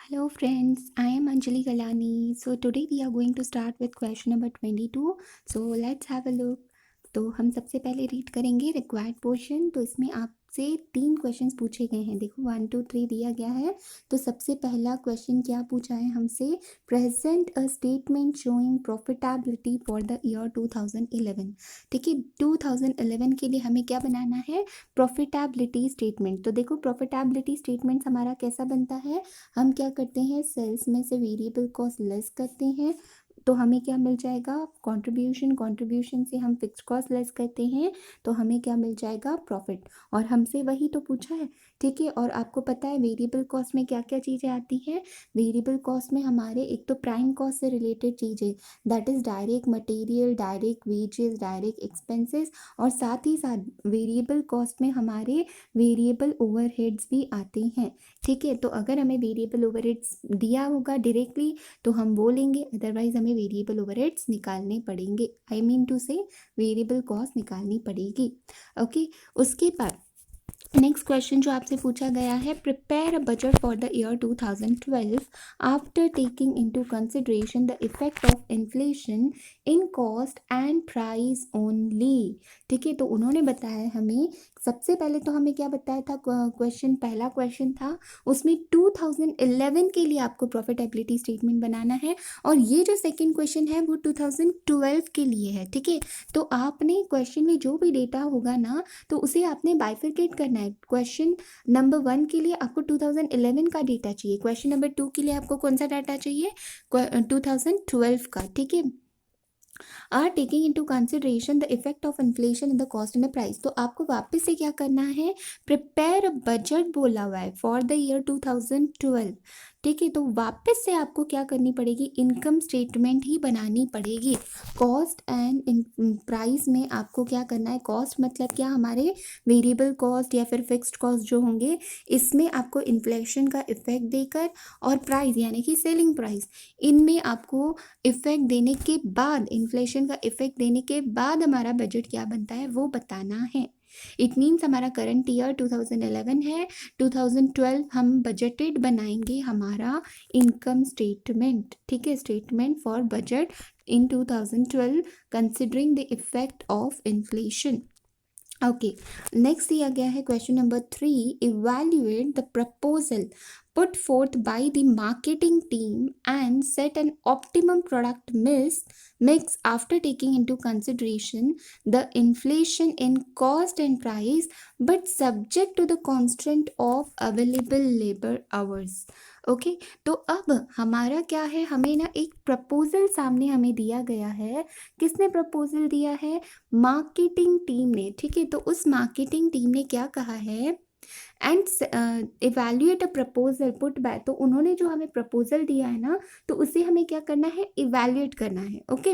Hello friends, I am Anjali Galani. So today we are going to start with question number 22. So let's have a look. तो हम सबसे पहले read करेंगे required portion. तो इसमें आपसे 3 क्वेश्चंस पूछे गए हैं। देखो 1 2 3 दिया गया है। तो सबसे पहला क्वेश्चन क्या पूछा है हमसे, present a statement showing profitability for the year 2011। ठीक है, 2011 के लिए हमें क्या बनाना है, प्रॉफिटेबिलिटी स्टेटमेंट। तो देखो प्रॉफिटेबिलिटी स्टेटमेंट हमारा कैसा बनता है, हम क्या करते हैं, सेल्स में से वेरिएबल कॉस्ट लेस करते हैं तो हमें क्या मिल जाएगा, कंट्रीब्यूशन। कंट्रीब्यूशन से हम फिक्स्ड कॉस्ट लेस करते हैं तो हमें क्या मिल जाएगा, प्रॉफिट। और हमसे वही तो पूछा है। ठीक है, और आपको पता है वेरिएबल कॉस्ट में क्या क्या चीज़ें आती हैं। वेरिएबल कॉस्ट में हमारे एक तो प्राइम कॉस्ट से रिलेटेड चीज़ें, that is direct material, direct wages, direct expenses, और साथ ही साथ वेरिएबल कॉस्ट में हमारे वेरिएबल ओवरहेड्स भी आते हैं। ठीक है, तो अगर हमें वेरिएबल ओवरहेड्स दिया होगा डायरेक्टली तो हम बोलेंगे, अदरवाइज हमें वेरिएबल ओवरहेड्स निकालने पड़ेंगे। आई मीन टू से वेरिएबल कॉस्ट निकालनी पड़ेगी। ओके, उसके बाद नेक्स्ट क्वेश्चन जो आपसे पूछा गया है, prepare a budget for the year 2012 after taking into consideration the effect of inflation in cost and price only. ठीक है, तो उन्होंने बताया हमें, सबसे पहले तो हमें क्या बताया था, क्वेश्चन पहला क्वेश्चन था उसमें 2011 के लिए आपको प्रॉफिटेबिलिटी स्टेटमेंट बनाना है, और ये जो सेकंड क्वेश्चन है वो 2012 के लिए है। ठीक है, तो आपने क्वेश्चन में जो भी डेटा होगा ना तो उसे आपने बाइफरकेट करना है। क्वेश्चन नंबर 1 के लिए आपको 2011 का डेटा चाहिए, क्वेश्चन नंबर 2 के लिए आपको कौन सा डाटा चाहिए, 2012 का। ठीक है, are taking into consideration the effect of inflation in the cost and the price. तो आपको वापस से क्या करना है, प्रिपेयर बजट बोला हुआ है फॉर द ईयर 2012। ठीक है, तो वापस से आपको क्या करनी पड़ेगी, इनकम स्टेटमेंट ही बनानी पड़ेगी। कॉस्ट एंड प्राइस में आपको क्या करना है, कॉस्ट मतलब क्या, हमारे वेरिएबल कॉस्ट या फिर फिक्स्ड कॉस्ट जो होंगे, इसमें आपको इन्फ्लेशन का इफेक्ट देकर, और प्राइस यानी कि सेलिंग प्राइस, इनमें आपको इफेक्ट देने के बाद, इन्फ्लेशन का इफेक्ट देने के बाद हमारा बजट क्या बनता है वो बताना है। इट मीन्स हमारा करंट ईयर 2011 है, 2012 हम बजटेड बनाएंगे हमारा इनकम स्टेटमेंट। ठीक है, statement for budget in 2012 considering the effect of inflation. Okay, next दिया गया है question number 3, evaluate the proposal put forth by the marketing team and set an optimum product mix after taking into consideration the inflation in cost and price but subject to the constraint of available labor hours. Okay, तो अब हमारा क्या है, हमें ना एक proposal सामने हमें दिया गया है। किसने प्रपोजल दिया है, मार्केटिंग टीम ने। ठीक है, तो उस मार्केटिंग टीम ने क्या कहा है, and evaluate a proposal put back. तो उन्होंने जो हमें प्रपोजल दिया है ना, तो उसे हमें क्या करना है, इवैल्यूएट करना है। ओके,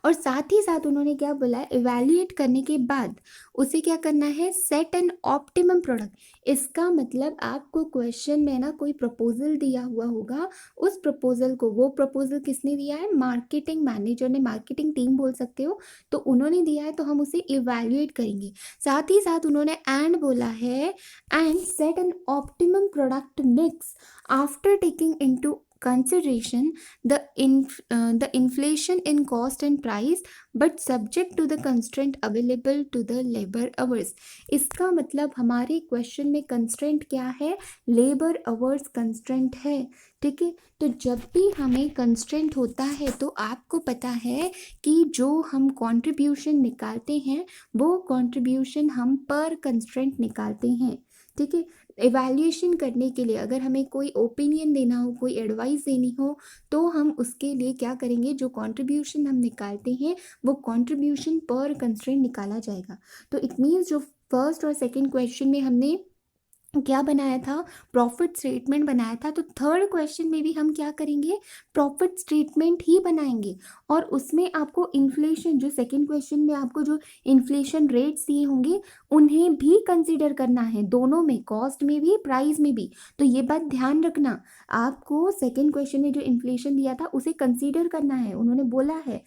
और साथ ही साथ उन्होंने क्या बोला है, इवैल्यूएट करने के बाद उसे क्या करना है, सेट एन ऑप्टिमम प्रोडक्ट। इसका मतलब आपको क्वेश्चन में ना कोई प्रपोजल दिया हुआ होगा, उस प्रपोजल को, वो प्रपोजल किसने दिया है, मार्केटिंग मैनेजर ने, मार्केटिंग टीम बोल सकते हो, तो उन्होंने दिया है तो हम उसे इवैल्यूएट करेंगे। साथ ही साथ उन्होंने एंड बोला है, and set an optimum product mix after taking into consideration the inflation in cost and price but subject to the constraint available to the labor hours। इसका मतलब हमारे क्वेश्चन में कंस्ट्रेंट क्या है, लेबर आवर्स कंस्ट्रेंट है। ठीक है, तो जब भी हमें कंस्ट्रेंट होता है तो आपको पता है कि जो हम कंट्रीब्यूशन निकालते हैं वो कंट्रीब्यूशन हम पर कंस्ट्रेंट निकालते हैं। ठीक है, इवैल्यूएशन करने के लिए अगर हमें कोई ओपिनियन देना हो, कोई एडवाइस देनी हो, तो हम उसके लिए क्या करेंगे, जो कंट्रीब्यूशन हम निकालते हैं वो कंट्रीब्यूशन पर कंस्ट्रेंट निकाला जाएगा। तो इट मीन्स जो फर्स्ट और सेकंड क्वेश्चन में हमने क्या बनाया था, प्रॉफिट स्टेटमेंट बनाया था, तो थर्ड क्वेश्चन में भी हम क्या करेंगे, प्रॉफिट स्टेटमेंट ही बनाएंगे। और उसमें आपको इन्फ्लेशन, जो सेकंड क्वेश्चन में आपको जो इन्फ्लेशन रेट्स दिए होंगे उन्हें भी कंसीडर करना है, दोनों में, कॉस्ट में भी प्राइस में भी। तो ये बात ध्यान रखना, आपको सेकंड क्वेश्चन में जो इन्फ्लेशन दिया था उसे कंसीडर करना है। उन्होंने बोला है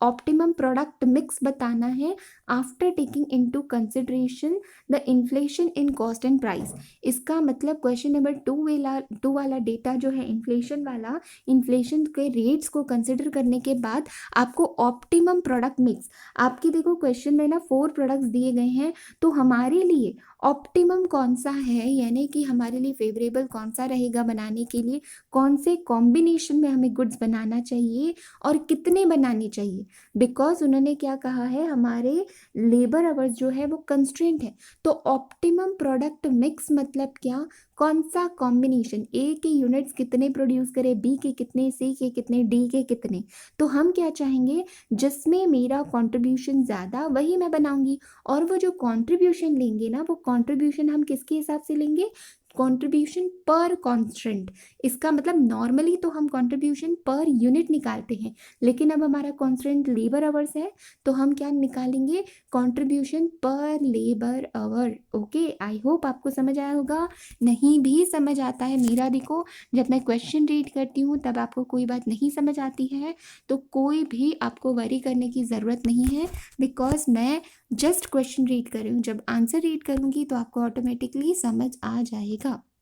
ऑप्टिमम प्रोडक्ट मिक्स बताना है after taking into consideration the inflation in cost and price. इसका मतलब क्वेश्चन नंबर 2 वाला डेटा जो है इन्फ्लेशन वाला, इन्फ्लेशन के रेट्स को कंसिडर करने के बाद आपको ऑप्टिमम प्रोडक्ट मिक्स, आपकी देखो क्वेश्चन में ना 4 प्रोडक्ट्स दिए गए हैं, तो हमारे लिए ऑप्टिमम कौन सा है, यानी कि हमारे लिए फेवरेबल कौन सा रहेगा बनाने के लिए, कौन से कॉम्बिनेशन में हमें गुड्स बनाना चाहिए और कितने बनाने चाहिए। बिकॉज उन्होंने क्या कहा है, हमारे लेबर आवर्स जो है वो कंस्ट्रेंट है। तो ऑप्टिमम प्रोडक्ट मिक्स मतलब क्या, कौन सा कॉम्बिनेशन, ए के यूनिट्स कितने प्रोड्यूस करे, बी के कितने, सी के कितने, डी के कितने। तो हम क्या चाहेंगे, जिसमें मेरा कंट्रीब्यूशन ज़्यादा वही मैं बनाऊंगी। और वो जो कंट्रीब्यूशन लेंगे ना, वो कंट्रीब्यूशन हम किसके हिसाब से लेंगे, कंट्रीब्यूशन पर कॉन्स्टेंट। इसका मतलब नॉर्मली तो हम कंट्रीब्यूशन पर यूनिट निकालते हैं, लेकिन अब हमारा कॉन्स्टेंट लेबर आवर्स है, तो हम क्या निकालेंगे, contribution per labour our. Okay, I hope आपको समझ आया होगा। नहीं भी समझ आता है मेरा, देखो जब मैं क्वेश्चन रीड करती हूँ तब आपको कोई बात नहीं समझ आती है, तो कोई भी आपको वरी करने की ज़रूरत नहीं है, बिकॉज मैं जस्ट क्वेश्चन रीड कर रही हूँ। जब आंसर रीड करूँगी तो आपको ऑटोमेटिकली समझ आ जाएगा।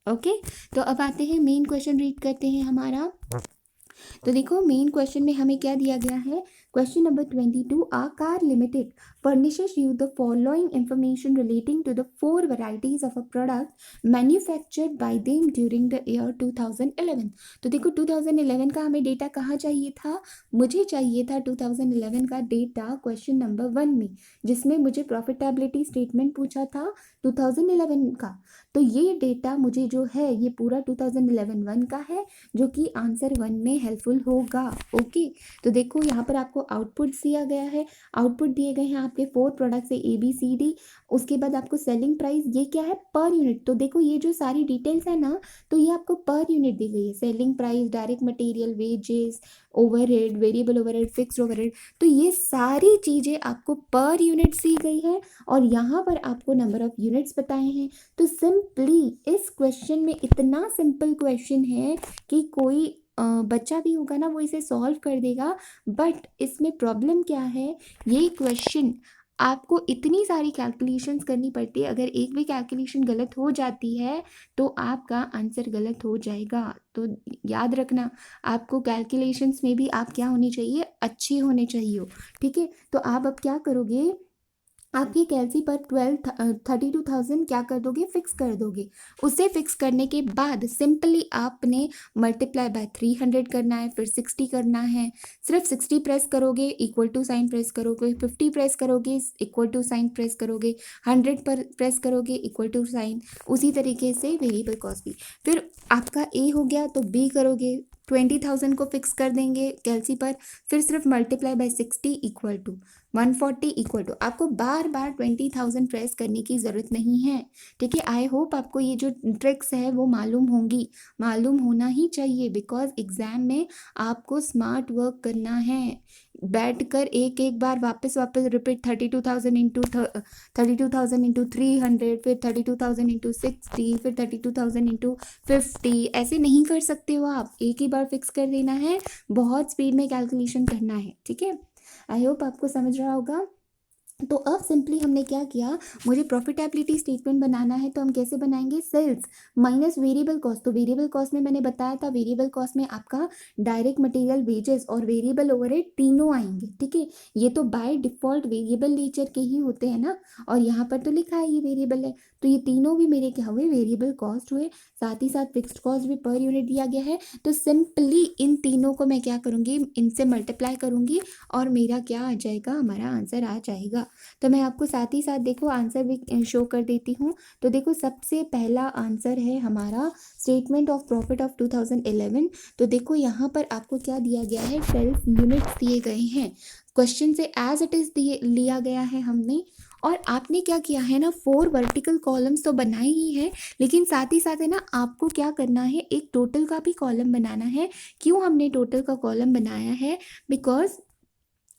ओके, तो अब आते हैं मेन क्वेश्चन रीड करते हैं हमारा। तो देखो मेन क्वेश्चन में हमें क्या दिया गया है, क्वेश्चन नंबर 22, आकार limited furnishes you the following information relating to the 4 varieties of a product manufactured by them during the year 2011। तो देखो 2011 का हमें डेटा कहाँ चाहिए था, मुझे चाहिए था 2011 का डेटा क्वेश्चन नंबर 1 में, जिसमें मुझे प्रॉफिटेबिलिटी स्टेटमेंट पूछा था 2011 का। तो ये डेटा मुझे जो है ये पूरा 2011 1 का है, जो कि आंसर 1 में हेल्पफुल होगा। ओके, तो देखो यहाँ पर आपको आउटपुट दिया गया है, आउटपुट दिए गए हैं आपके 4 प्रोडक्ट्स है ABCD। उसके बाद आपको सेलिंग प्राइस, ये क्या है, पर यूनिट। तो देखो ये जो सारी डिटेल्स है ना, तो ये आपको पर यूनिट दी गई है, selling price, direct material, wages, overhead, variable overhead, fixed overhead, तो ये सारी चीज़ें आपको पर यूनिट दी गई है, और यहाँ पर आपको नंबर ऑफ यूनिट्स बताए हैं। तो सिंपली इस क्वेश्चन में, इतना सिंपल क्वेश्चन है कि कोई बच्चा भी होगा ना वो इसे सॉल्व कर देगा। बट इसमें प्रॉब्लम क्या है, ये क्वेश्चन आपको इतनी सारी कैलकुलेशंस करनी पड़ती है, अगर एक भी कैलकुलेशन गलत हो जाती है तो आपका आंसर गलत हो जाएगा। तो याद रखना, आपको कैलकुलेशंस में भी आप क्या होने चाहिए, अच्छे होने चाहिए हो। ठीक है, तो आप अब क्या करोगे, आपकी कैलसी पर 32,000 क्या कर दोगे, फिक्स कर दोगे। उसे फिक्स करने के बाद सिंपली आपने मल्टीप्लाई बाय 300 करना है, फिर 60 करना है, सिर्फ 60 प्रेस करोगे इक्वल टू साइन प्रेस करोगे, 50 प्रेस करोगे इक्वल टू साइन प्रेस करोगे, 100 पर प्रेस करोगे इक्वल टू साइन। उसी तरीके से वेरिएबल कॉस्ट भी, फिर आपका ए हो गया तो बी करोगे, 20,000 को फिक्स कर देंगे कैलसी पर, फिर सिर्फ multiply by 60 equal to 140 equal to, आपको बार बार 20,000 प्रेस करने की ज़रूरत नहीं है। ठीक है, आई होप आपको ये जो ट्रिक्स है वो मालूम होंगी, मालूम होना ही चाहिए, बिकॉज एग्ज़ाम में आपको स्मार्ट वर्क करना है। बैठ कर एक एक बार वापस रिपीट 32,000 इंटू 32,000 इंटू 300, फिर 32,000 इंटू 60, फिर 32,000 इंटू 50, ऐसे नहीं कर सकते हो आप। एक ही बार फिक्स कर देना है, बहुत स्पीड में कैलकुलेशन करना है। ठीक है, आई होप आपको समझ रहा होगा। तो अब सिंपली हमने क्या किया, मुझे प्रॉफिटेबिलिटी स्टेटमेंट बनाना है, तो हम कैसे बनाएंगे, सेल्स माइनस वेरिएबल कॉस्ट। तो वेरिएबल कॉस्ट में मैंने बताया था, वेरिएबल कॉस्ट में आपका डायरेक्ट मटेरियल, वेजेस और वेरिएबल ओवरहेड तीनों आएंगे। ठीक है, ये तो बाय डिफॉल्ट वेरिएबल नेचर के ही होते हैं ना, और यहाँ पर तो लिखा है ये वेरिएबल है, तो ये तीनों भी मेरे क्या हुए, वेरिएबल कॉस्ट हुए, साथ ही साथ फिक्स्ड कॉस्ट भी पर यूनिट दिया गया है। तो सिंपली इन तीनों को मैं क्या करूँगी, इनसे मल्टीप्लाई करूँगी, और मेरा क्या आ जाएगा, हमारा आंसर आ जाएगा। तो मैं आपको साथ ही साथ देखो आंसर भी शो कर देती हूँ। तो देखो सबसे पहला आंसर है हमारा स्टेटमेंट ऑफ प्रॉफिट ऑफ 2011। तो देखो यहाँ पर आपको क्या दिया गया है, 12 यूनिट्स दिए गए हैं, क्वेश्चन से एज इट इज़ लिया गया है हमने। और आपने क्या किया है ना, 4 वर्टिकल कॉलम्स तो बनाए ही है, लेकिन साथ ही साथ है ना आपको क्या करना है, एक टोटल का भी कॉलम बनाना है। क्यों हमने टोटल का कॉलम बनाया है, बिकॉज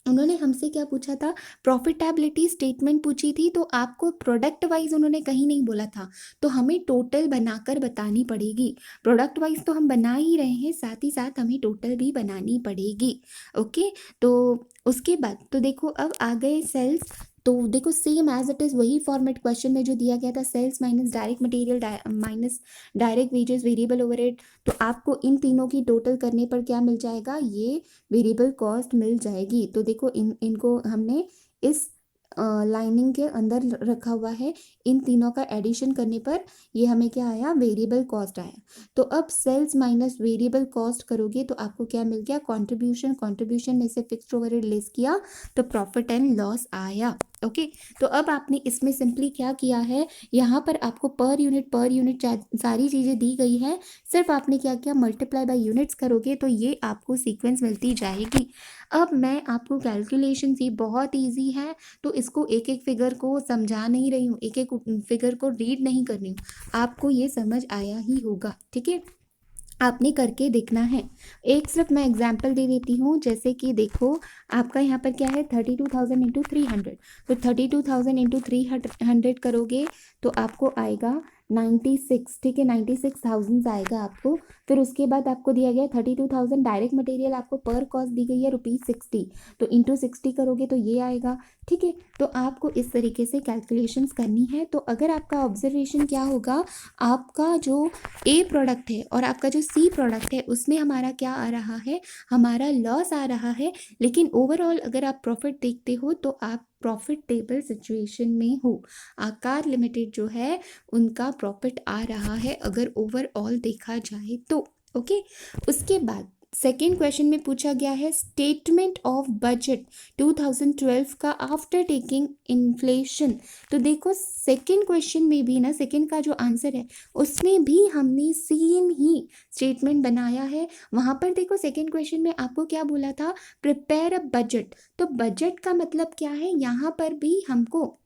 उन्होंने हमसे क्या पूछा था, प्रॉफिटेबिलिटी स्टेटमेंट पूछी थी, तो आपको प्रोडक्ट वाइज उन्होंने कहीं नहीं बोला था, तो हमें टोटल बनाकर बतानी पड़ेगी। प्रोडक्ट वाइज तो हम बना ही रहे हैं, साथ ही साथ हमें टोटल भी बनानी पड़ेगी। ओके, तो उसके बाद तो देखो अब आ गए सेल्स। तो देखो सेम एज इट इज़ वही फॉर्मेट क्वेश्चन में जो दिया गया था, sales minus direct material minus direct wages variable overhead. तो आपको इन तीनों की टोटल करने पर क्या मिल जाएगा, ये वेरिएबल कॉस्ट मिल जाएगी। तो देखो इनको हमने इस लाइनिंग के अंदर रखा हुआ है। इन तीनों का एडिशन करने पर ये हमें क्या आया, वेरिएबल कॉस्ट आया। तो अब सेल्स माइनस वेरिएबल कॉस्ट करोगे तो आपको क्या मिल गया, कंट्रीब्यूशन। कंट्रीब्यूशन में से फिक्स्ड ओवरहेड लेस किया तो प्रॉफिट एंड लॉस आया। ओके, तो अब आपने इसमें सिंपली क्या किया है, यहाँ पर आपको पर यूनिट सारी चीज़ें दी गई है। सिर्फ आपने क्या किया, मल्टीप्लाई बाय यूनिट्स करोगे तो ये आपको सीक्वेंस मिलती जाएगी। अब मैं आपको कैलकुलेशन सी बहुत इजी है, तो इसको एक एक फिगर को समझा नहीं रही हूँ, एक एक फिगर को रीड नहीं कर रही हूँ, आपको ये समझ आया ही होगा। ठीक है, आपने करके देखना है। एक सिर्फ मैं एग्जांपल दे देती हूँ, जैसे कि देखो आपका यहाँ पर क्या है, 32,000 इंटू 300। तो 32,000 इंटू 300 करोगे तो आपको आएगा 96। ठीक है, 96,000 आएगा आपको। फिर उसके बाद आपको दिया गया 32,000 डायरेक्ट मटेरियल, आपको पर कॉस्ट दी गई है ₹60। तो इंटू 60 करोगे तो ये आएगा। ठीक है, तो आपको इस तरीके से कैलकुलेशंस करनी है। तो अगर आपका ऑब्जर्वेशन क्या होगा, आपका जो ए प्रोडक्ट है और आपका जो सी प्रोडक्ट है उसमें हमारा क्या आ रहा है, हमारा लॉस आ रहा है। लेकिन ओवरऑल अगर आप प्रॉफिट देखते हो तो आप प्रॉफिटेबल सिचुएशन में हो। आकार लिमिटेड जो है उनका प्रॉफिट आ रहा है अगर ओवरऑल देखा जाए तो। ओके, उसके बाद सेकेंड क्वेश्चन में पूछा गया है स्टेटमेंट ऑफ बजट 2012 का आफ्टर टेकिंग इन्फ्लेशन। तो देखो सेकेंड क्वेश्चन में भी ना, सेकेंड का जो आंसर है उसमें भी हमने सेम ही स्टेटमेंट बनाया है। वहाँ पर देखो सेकेंड क्वेश्चन में आपको क्या बोला था, प्रिपेयर अ बजट। तो बजट का मतलब क्या है, यहाँ पर भी हमको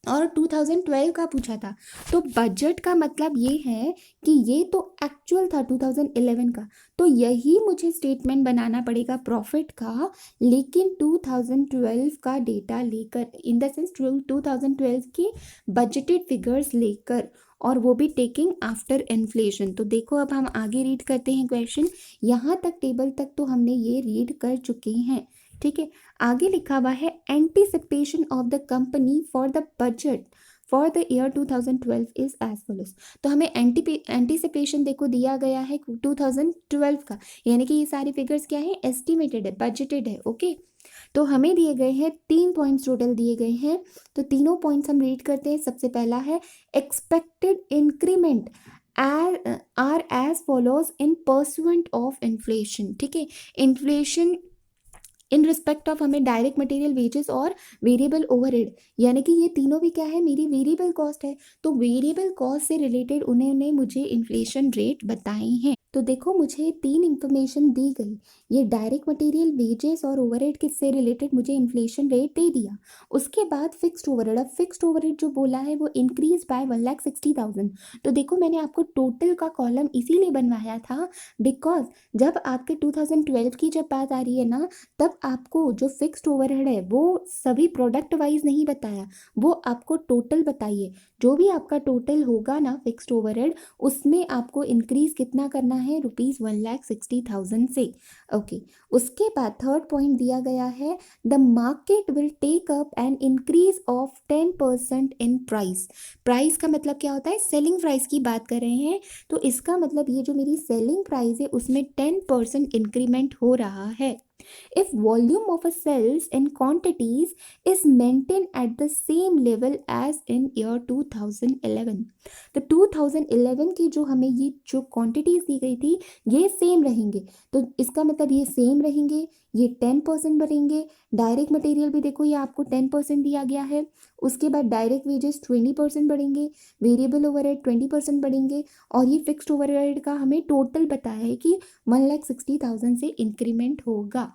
और 2012 का पूछा था। तो बजट का मतलब ये है कि ये तो एक्चुअल था 2011 का, तो यही मुझे स्टेटमेंट बनाना पड़ेगा प्रॉफिट का, लेकिन 2012 का डेटा लेकर, इन द सेंस 2012 की बजटेड फिगर्स लेकर, और वो भी टेकिंग आफ्टर इन्फ्लेशन। तो देखो अब हम आगे रीड करते हैं क्वेश्चन। यहाँ तक टेबल तक तो हमने ये रीड कर चुके हैं। ठीक है, आगे लिखा हुआ है anticipation of the company for the budget for the year 2012 is as follows. तो हमें एंटीसिपेशन देखो दिया गया है 2012 का, यानी कि ये सारी फिगर्स क्या है, एस्टिमेटेड है, बजटेड है। ओके, तो हमें दिए गए हैं 3 पॉइंट्स टोटल दिए गए हैं। तो तीनों पॉइंट्स हम रीड करते हैं। सबसे पहला है expected increment are as follows in pursuant of inflation. ठीक है, इन्फ्लेशन इन रिस्पेक्ट ऑफ हमें डायरेक्ट मटेरियल वेजेस और वेरिएबल ओवरहेड, यानी कि ये तीनों भी क्या है, मेरी वेरिएबल कॉस्ट है। तो वेरिएबल कॉस्ट से रिलेटेड उन्होंने मुझे इन्फ्लेशन रेट बताए हैं। तो देखो मुझे 3 इंफॉर्मेशन दी गई, ये डायरेक्ट मटेरियल वेजेस और ओवरहेड किससे रिलेटेड मुझे इन्फ्लेशन रेट दे दिया। उसके बाद फिक्स्ड ओवरहेड, अब फिक्स्ड ओवरहेड जो बोला है वो इंक्रीज बाय 1,60,000। तो देखो मैंने आपको टोटल का कॉलम इसीलिए बनवाया था, बिकॉज जब आपके 2012 की जब बात आ रही है ना, तब आपको जो फिक्स्ड ओवरहेड है वो सभी प्रोडक्ट वाइज नहीं बताया, वो आपको टोटल बताइए। जो भी आपका टोटल होगा ना फिक्स्ड ओवरहेड, उसमें आपको इंक्रीज कितना करना है, ₹1,60,000 से। ओके, उसके बाद थर्ड पॉइंट दिया गया है the market will take up an increase of 10% in price. Price का मतलब क्या होता है, सेलिंग प्राइस की बात कर रहे हैं। तो इसका मतलब ये जो मेरी सेलिंग प्राइस है उसमें 10% इंक्रीमेंट हो रहा है if volume of a cells in quantities is maintained at the same level as in year 2011। तो 2011 की जो हमें ये जो क्वांटिटीज दी गई थी ये सेम रहेंगे। तो इसका मतलब ये सेम रहेंगे, ये 10% बढ़ेंगे। डायरेक्ट मटेरियल भी देखो ये आपको 10% दिया गया है। उसके बाद डायरेक्ट वेजेस 20% बढ़ेंगे, वेरिएबल ओवरहेड 20% बढ़ेंगे, और ये फिक्स्ड ओवरहेड का हमें टोटल बताया है कि 1,60,000 से इंक्रीमेंट होगा।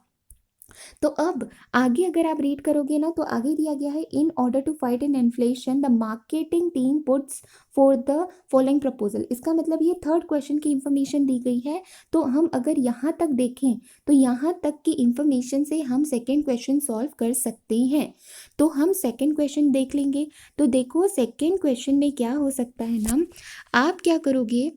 तो अब आगे अगर आप रीड करोगे ना, तो आगे दिया गया है, in order to fight in inflation the marketing team puts for the following proposal. इसका मतलब ये थर्ड क्वेश्चन की इंफॉर्मेशन दी गई है। तो हम अगर यहाँ तक देखें तो यहाँ तक की इंफॉर्मेशन से हम सेकेंड क्वेश्चन सॉल्व कर सकते हैं। तो हम सेकेंड क्वेश्चन देख लेंगे। तो देखो सेकेंड क्वेश्चन में क्या हो सकता है ना, आप क्या करोगे,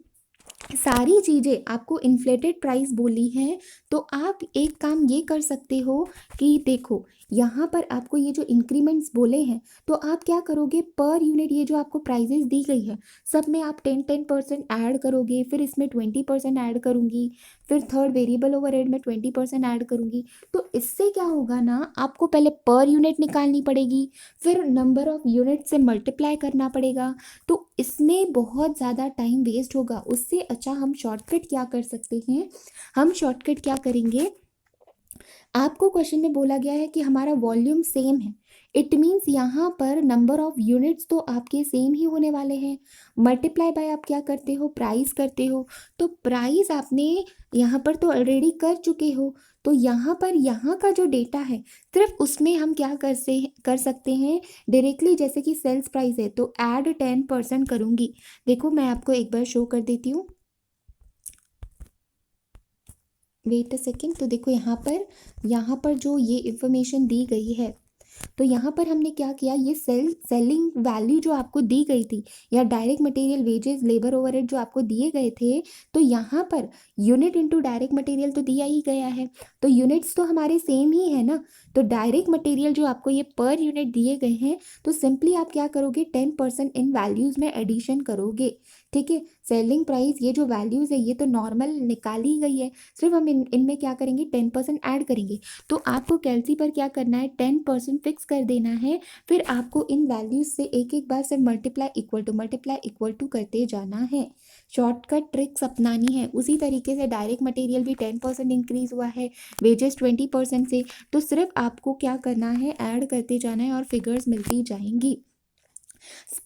सारी चीज़ें आपको इन्फ्लेटेड प्राइस बोली हैं, तो आप एक काम ये कर सकते हो कि देखो यहाँ पर आपको ये जो इंक्रीमेंट्स बोले हैं, तो आप क्या करोगे, पर यूनिट ये जो आपको प्राइजेस दी गई है सब में आप 10% ऐड करोगे, फिर इसमें 20% ऐड करूँगी, फिर थर्ड वेरिएबल ओवरहेड में 20% ऐड करूँगी। तो इससे क्या होगा ना, आपको पहले पर यूनिट निकालनी पड़ेगी, फिर नंबर ऑफ यूनिट से मल्टीप्लाई करना पड़ेगा, तो इसमें बहुत ज़्यादा टाइम वेस्ट होगा। उससे अच्छा हम शॉर्टकट क्या कर सकते हैं, हम शॉर्टकट क्या करेंगे, आपको क्वेश्चन में बोला गया है कि हमारा वॉल्यूम सेम है, इट मीन्स यहाँ पर नंबर ऑफ यूनिट्स तो आपके सेम ही होने वाले हैं। मल्टीप्लाई बाय आप क्या करते हो, प्राइस करते हो, तो प्राइस आपने यहाँ पर तो ऑलरेडी कर चुके हो, तो यहाँ पर यहाँ का जो डेटा है सिर्फ उसमें हम क्या कर सकते हैं डायरेक्टली, जैसे कि सेल्स प्राइस है तो ऐड 10% करूँगी। देखो मैं आपको एक बार शो कर देती हूँ, वेट अ सेकेंड। तो देखो यहाँ पर जो ये इंफॉर्मेशन दी गई है, तो यहाँ पर हमने क्या किया, ये सेलिंग वैल्यू जो आपको दी गई थी, या direct material wages labour overhead जो आपको दिए गए थे, तो यहाँ per unit into direct material तो दिया ही गया है, तो यूनिट्स तो हमारे सेम ही है ना। तो डायरेक्ट मटेरियल जो आपको ये पर यूनिट दिए गए हैं, तो सिंपली आप क्या करोगे, 10% इन वैल्यूज़ में एडिशन करोगे। ठीक है, सेलिंग प्राइस ये जो वैल्यूज़ है ये तो नॉर्मल निकाली गई है, सिर्फ हम इनमें क्या करेंगे, 10% ऐड करेंगे। तो आपको कैलसी पर क्या करना है, 10% फिक्स कर देना है, फिर आपको इन वैल्यूज से एक एक बार से मल्टीप्लाई इक्वल टू करते जाना है। शॉर्टकट ट्रिक्स अपनानी है। उसी तरीके से डायरेक्ट मटेरियल भी 10% इंक्रीज हुआ है, वेजेस 20% से, तो सिर्फ आपको क्या करना है, ऐड करते जाना है और फिगर्स मिलती जाएंगी।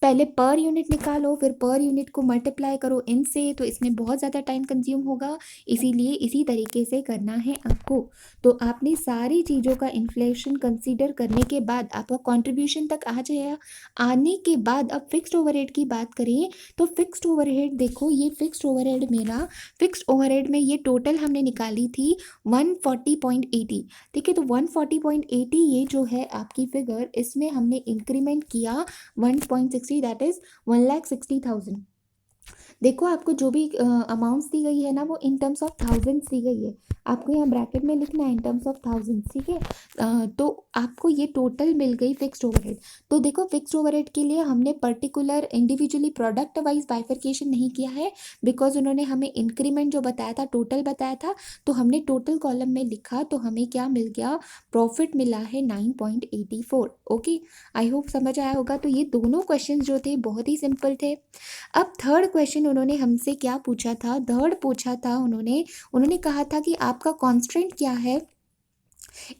पहले पर यूनिट निकालो, फिर पर यूनिट को मल्टीप्लाई करो इनसे, तो इसमें बहुत ज़्यादा टाइम कंज्यूम होगा, इसीलिए इसी तरीके से करना है आपको। तो आपने सारी चीज़ों का इन्फ्लेशन कंसीडर करने के बाद आपका कंट्रीब्यूशन तक आ जाएगा। आने के बाद अब फिक्स्ड ओवरहेड की बात करें, तो फिक्स्ड ओवरहेड देखो, ये फिक्स्ड ओवरहेड मेरा, फिक्स्ड ओवरहेड में ये टोटल हमने निकाली थी 140.80। ठीक है, तो 140.80 ये जो है आपकी फिगर, इसमें हमने इंक्रीमेंट किया 1.60, दैट इज 1,60,000। देखो आपको जो भी अमाउंट्स दी गई है ना, वो इन टर्म्स ऑफ थाउजेंड्स दी गई है, आपको यहाँ ब्रैकेट में लिखना है इन टर्म्स ऑफ थाउजेंड्स। ठीक है, तो आपको ये टोटल मिल गई फिक्स्ड ओवरहेड। तो देखो फिक्स्ड ओवरहेड के लिए हमने particular individually product wise bifurcation नहीं किया है, बिकॉज उन्होंने हमें इंक्रीमेंट जो बताया था, टोटल बताया था, तो हमने टोटल कॉलम में लिखा, तो हमें क्या मिल गया, प्रॉफिट मिला है 9.84। ओके, आई होप समझ आया होगा। तो ये दोनों क्वेश्चन जो थे बहुत ही सिंपल थे। अब थर्ड क्वेश्चन उन्होंने हमसे क्या पूछा था, थर्ड पूछा था उन्होंने उन्होंने कहा था कि आपका कॉन्स्टेंट क्या है।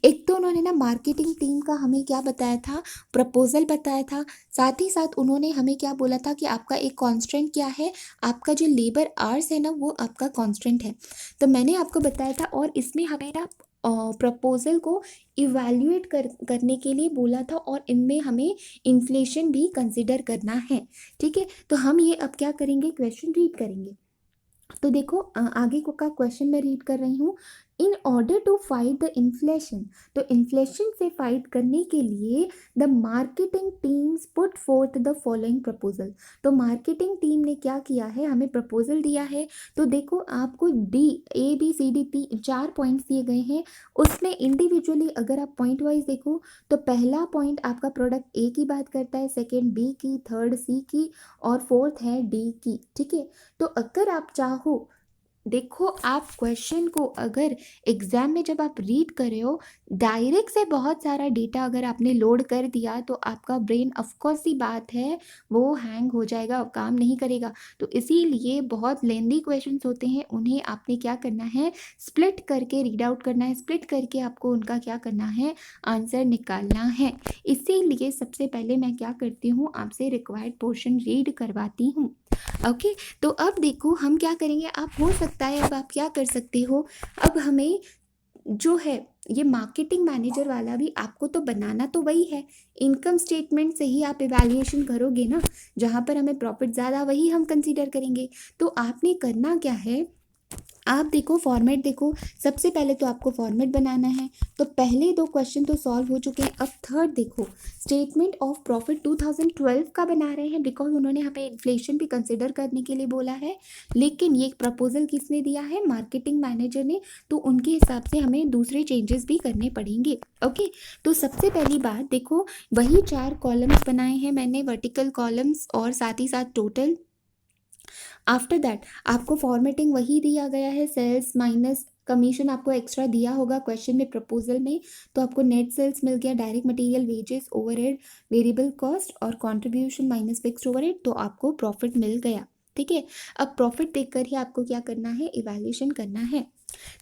एक तो उन्होंने ना मार्केटिंग टीम का हमें क्या बताया था, प्रपोजल बताया था, साथ ही साथ उन्होंने हमें क्या बोला था कि आपका एक कांस्टेंट क्या है, आपका जो लेबर आवर्स है ना वो आपका कांस्टेंट है। तो मैंने आपको बताया था, और इसमें हमें ना प्रपोजल को इवैल्यूएट करने के लिए बोला था, और इनमें हमें इन्फ्लेशन भी कंसिडर करना है। ठीक है, तो हम ये अब क्या करेंगे, क्वेश्चन रीड करेंगे। तो देखो आगे को का क्वेश्चन मैं रीड कर रही हूँ, in order to fight the inflation, तो इन्फ्लेशन से फाइट करने के लिए the marketing teams put forth the following proposal. तो मार्केटिंग टीम ने क्या किया है, हमें प्रपोजल दिया है। तो देखो आपको डी ABCD 4 पॉइंट्स दिए गए हैं, उसमें इंडिविजुअली अगर आप पॉइंट वाइज देखो, तो पहला पॉइंट आपका प्रोडक्ट ए की बात करता है, सेकेंड बी की, थर्ड सी की, और फोर्थ है डी की। ठीक है, तो अगर आप चाहो, देखो आप क्वेश्चन को अगर एग्जाम में जब आप रीड कर रहे हो, डायरेक्ट से बहुत सारा डेटा अगर आपने लोड कर दिया, तो आपका ब्रेन ऑफकोर्स ही बात है वो हैंग हो जाएगा, काम नहीं करेगा। तो इसीलिए बहुत लेंदी क्वेश्चंस होते हैं, उन्हें आपने क्या करना है, स्प्लिट करके रीड आउट करना है, स्प्लिट करके आपको उनका क्या करना है, आंसर निकालना है। इसीलिए सबसे पहले मैं क्या करती हूँ, आपसे रिक्वायर्ड पोर्शन रीड करवाती हूँ। ओके, तो अब देखो हम क्या करेंगे, आप हो सकता है अब आप क्या कर सकते हो, अब हमें जो है ये मार्केटिंग मैनेजर वाला भी आपको तो बनाना तो वही है, इनकम स्टेटमेंट से ही आप इवैल्यूएशन करोगे ना, जहाँ पर हमें प्रॉफिट ज़्यादा वही हम कंसीडर करेंगे। तो आपने करना क्या है, आप देखो फॉर्मेट देखो, सबसे पहले तो आपको फॉर्मेट बनाना है। तो पहले 2 क्वेश्चन तो सॉल्व हो चुके हैं। अब थर्ड देखो, स्टेटमेंट ऑफ प्रॉफिट 2012 का बना रहे हैं, बिकॉज उन्होंने हमें इन्फ्लेशन भी कंसिडर करने के लिए बोला है। लेकिन ये प्रपोजल किसने दिया है, मार्केटिंग मैनेजर ने, तो उनके हिसाब से हमें दूसरे चेंजेस भी करने पड़ेंगे। ओके, तो सबसे पहली बात देखो, वही 4 कॉलम्स बनाए हैं मैंने, वर्टिकल कॉलम्स और साथ ही साथ टोटल। आफ्टर दैट आपको फॉर्मेटिंग वही दिया गया है, सेल्स माइनस कमीशन आपको एक्स्ट्रा दिया होगा क्वेश्चन में, प्रपोजल में। तो आपको नेट सेल्स मिल गया, direct material, wages, overhead, variable cost और कंट्रीब्यूशन माइनस फिक्स्ड ओवरहेड, तो आपको प्रॉफिट मिल गया। ठीक है, अब प्रॉफिट देखकर ही आपको क्या करना है, इवैल्यूएशन करना है।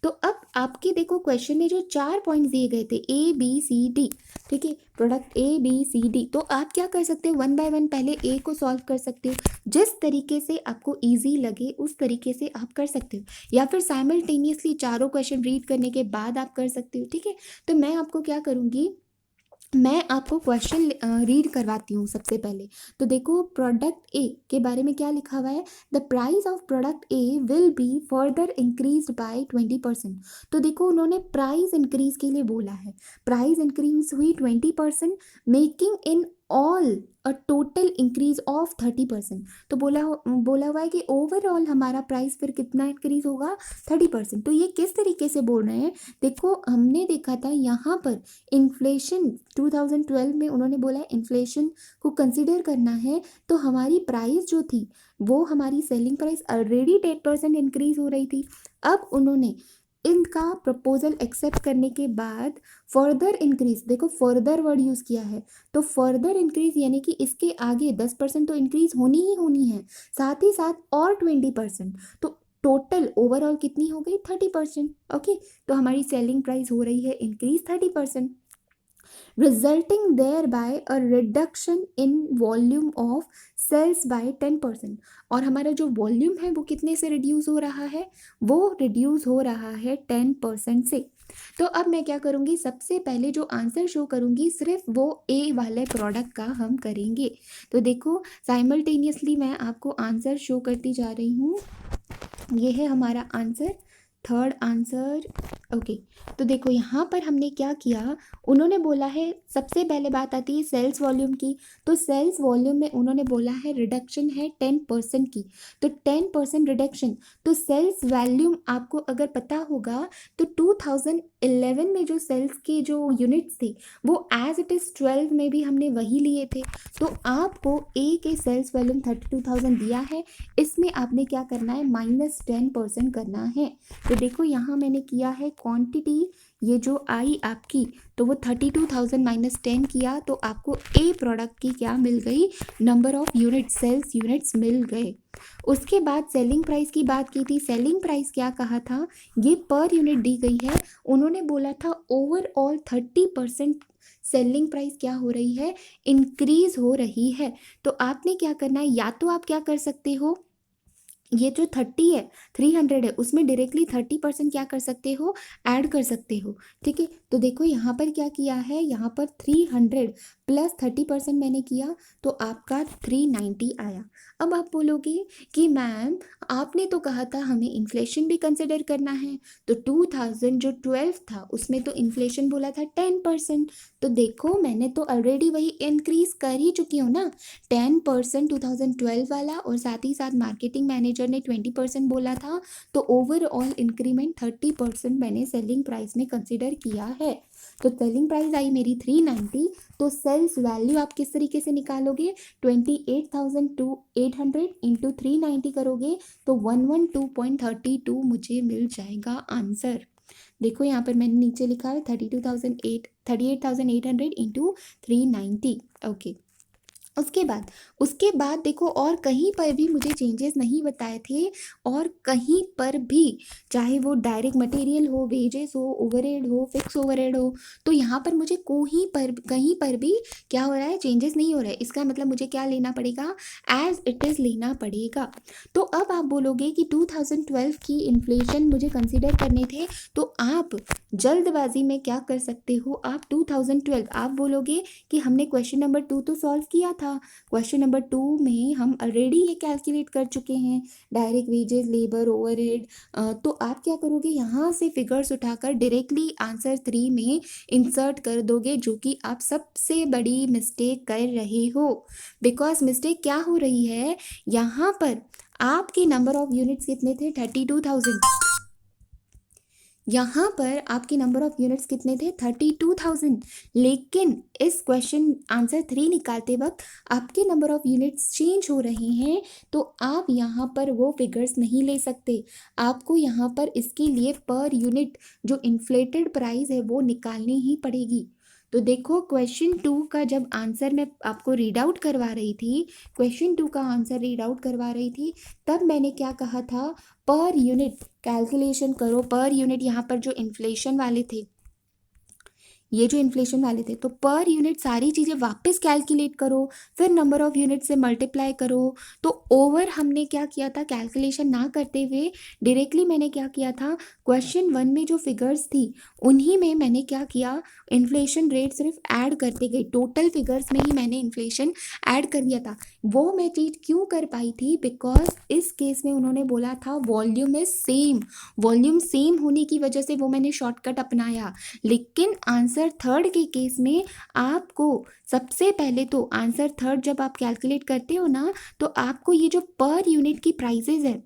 तो अब आपके देखो क्वेश्चन में जो 4 पॉइंट्स दिए गए थे, ए बी सी डी, ठीक है, product A B C D, तो आप क्या कर सकते हो, 1 बाय 1 पहले ए को सॉल्व कर सकते हो, जिस तरीके से आपको इजी लगे उस तरीके से आप कर सकते हो, या फिर साइमल्टेनियसली चारों क्वेश्चन रीड करने के बाद आप कर सकते हो। ठीक है, तो मैं आपको क्या करूँगी, मैं आपको क्वेश्चन रीड करवाती हूँ सबसे पहले। तो देखो प्रोडक्ट ए के बारे में क्या लिखा हुआ है, the price of product A will be further increase by 20%। तो देखो उन्होंने प्राइस इंक्रीज के लिए बोला है, प्राइस इंक्रीज हुई 20%, making in all a total increase of 30%। तो बोला हुआ है कि ओवरऑल हमारा प्राइस फिर कितना इंक्रीज होगा, 30%। तो ये किस तरीके से बोल रहे हैं, देखो हमने देखा था यहाँ पर इन्फ्लेशन 2012 में उन्होंने बोला है इन्फ्लेशन को कंसिडर करना है, तो हमारी प्राइस जो थी वो हमारी सेलिंग प्राइस ऑलरेडी 10% इंक्रीज हो रही थी। अब उन्होंने इनका प्रपोजल एक्सेप्ट करने के बाद फर्दर इंक्रीज, देखो फर्दर वर्ड यूज़ किया है, तो फर्दर इंक्रीज यानी कि इसके आगे 10% तो इंक्रीज होनी ही होनी है, साथ ही साथ और 20%, तो टोटल ओवरऑल कितनी हो गई, 30%। ओके, तो हमारी सेलिंग प्राइस हो रही है increase 30%, resulting thereby a reduction in volume of sales by 10%। और हमारा जो वॉल्यूम है वो कितने से रिड्यूस हो रहा है, वो रिड्यूस हो रहा है 10% से। तो अब मैं क्या करूँगी, सबसे पहले जो आंसर शो करूँगी सिर्फ वो ए वाले प्रोडक्ट का हम करेंगे। तो देखो साइमल्टेनियसली मैं आपको आंसर शो करती जा रही हूँ, ये है हमारा आंसर, थर्ड आंसर। ओके, तो देखो यहाँ पर हमने क्या किया, उन्होंने बोला है, सबसे पहले बात आती है सेल्स वॉल्यूम की, तो सेल्स वॉल्यूम में उन्होंने बोला है रिडक्शन है 10% की, तो 10% रिडक्शन, तो सेल्स वॉल्यूम आपको अगर पता होगा तो 2011 में जो सेल्स के जो यूनिट्स थे वो एज इट इज़ 12 में भी हमने वही लिए थे। तो आपको ए के सेल्स वॉल्यूम 32,000 दिया है, इसमें आपने क्या करना है, -10% करना है। तो देखो यहाँ मैंने किया है क्वांटिटी, ये जो आई आपकी, तो वो 32,000 -10 किया, तो आपको ए प्रोडक्ट की क्या मिल गई, number of units, sales units मिल गए। उसके बाद सेलिंग प्राइस की बात की थी, सेलिंग प्राइस क्या कहा था, ये पर यूनिट दी गई है, उन्होंने बोला था ओवरऑल 30% सेलिंग प्राइस क्या हो रही है, इंक्रीज हो रही है। तो आपने क्या करना है, या तो आप क्या कर सकते हो, ये जो 30 है, 300 है, उसमें डायरेक्टली 30% क्या कर सकते हो, ऐड कर सकते हो। ठीक है, तो देखो यहाँ पर क्या किया है, यहाँ पर 300 प्लस 30% मैंने किया, तो आपका 390 आया। अब आप बोलोगे कि मैम आपने तो कहा था हमें इन्फ्लेशन भी कंसिडर करना है, तो 2012 था उसमें तो इन्फ्लेशन बोला था 10%, तो देखो मैंने तो ऑलरेडी वही इंक्रीज कर ही चुकी हूँ ना, 10% 2012 वाला, और साथ ही साथ मार्केटिंग मैनेजर ने 20% बोला था, तो ओवरऑल इंक्रीमेंट 30% मैंने सेलिंग प्राइस में कंसिडर किया है। तो सेलिंग प्राइस आई मेरी 390, तो सेल्स वैल्यू आप किस तरीके से निकालोगे, 28,800 इंटू 390 करोगे तो 112.32 मुझे मिल जाएगा आंसर। देखो यहाँ पर मैंने नीचे लिखा है 38,800 इंटू 390। ओके, उसके बाद देखो और कहीं पर भी मुझे चेंजेस नहीं बताए थे, और कहीं पर भी चाहे वो डायरेक्ट मटेरियल हो, वेजेस हो, ओवरहेड हो, फिक्स ओवरहेड हो, तो यहाँ पर मुझे कहीं पर भी क्या हो रहा है, चेंजेस नहीं हो रहा है। इसका मतलब मुझे क्या लेना पड़ेगा, एज इट इज़ लेना पड़ेगा। तो अब आप बोलोगे कि 2012 की इन्फ्लेशन मुझे कंसिडर करने थे, तो आप जल्दबाजी में क्या कर सकते हो, आप 2012 आप बोलोगे कि हमने क्वेश्चन नंबर 2 तो सॉल्व किया था, क्वेश्चन नंबर 2 में हम ऑलरेडी ये कैलकुलेट कर चुके हैं, डायरेक्ट वेजेस, लेबर, ओवरहेड। तो आप क्या करोगे, यहाँ से फिगर्स उठाकर डायरेक्टली आंसर 3 में इंसर्ट कर दोगे, जो कि आप सबसे बड़ी मिस्टेक कर रहे हो। बिकॉज मिस्टेक क्या हो रही है, यहाँ पर आपके नंबर ऑफ यूनिट्स कितने थे, 32,000। यहाँ पर आपके नंबर ऑफ यूनिट्स कितने थे, 32,000। लेकिन इस क्वेश्चन आंसर 3 निकालते वक्त आपके नंबर ऑफ यूनिट्स चेंज हो रहे हैं, तो आप यहाँ पर वो फिगर्स नहीं ले सकते। आपको यहाँ पर इसके लिए पर यूनिट जो इन्फ्लेटेड प्राइस है वो निकालनी ही पड़ेगी। तो देखो क्वेश्चन 2 का जब आंसर मैं आपको रीड आउट करवा रही थी, क्वेश्चन 2 का आंसर रीड आउट करवा रही थी, तब मैंने क्या कहा था, पर यूनिट कैलकुलेशन करो। पर यूनिट यहाँ पर जो इन्फ्लेशन वाले थे, ये जो इन्फ्लेशन वाले थे, तो पर यूनिट सारी चीज़ें वापस कैलकुलेट करो, फिर नंबर ऑफ यूनिट से मल्टीप्लाई करो। तो ओवर हमने क्या किया था, कैलकुलेशन ना करते हुए डायरेक्टली मैंने क्या किया था, क्वेश्चन 1 में जो फिगर्स थी उन्हीं में मैंने क्या किया, इन्फ्लेशन रेट सिर्फ ऐड करते गई, टोटल फिगर्स में ही मैंने इन्फ्लेशन ऐड कर दिया था। वो मैं चीज़ क्यों कर पाई थी, बिकॉज इस केस में उन्होंने बोला था volume is same, volume same होने की वजह से वो मैंने शॉर्टकट अपनाया। लेकिन आंसर थर्ड के केस में आपको सबसे पहले तो आंसर थर्ड जब आप कैलकुलेट करते हो ना, तो आपको ये जो पर यूनिट की प्राइसेस है,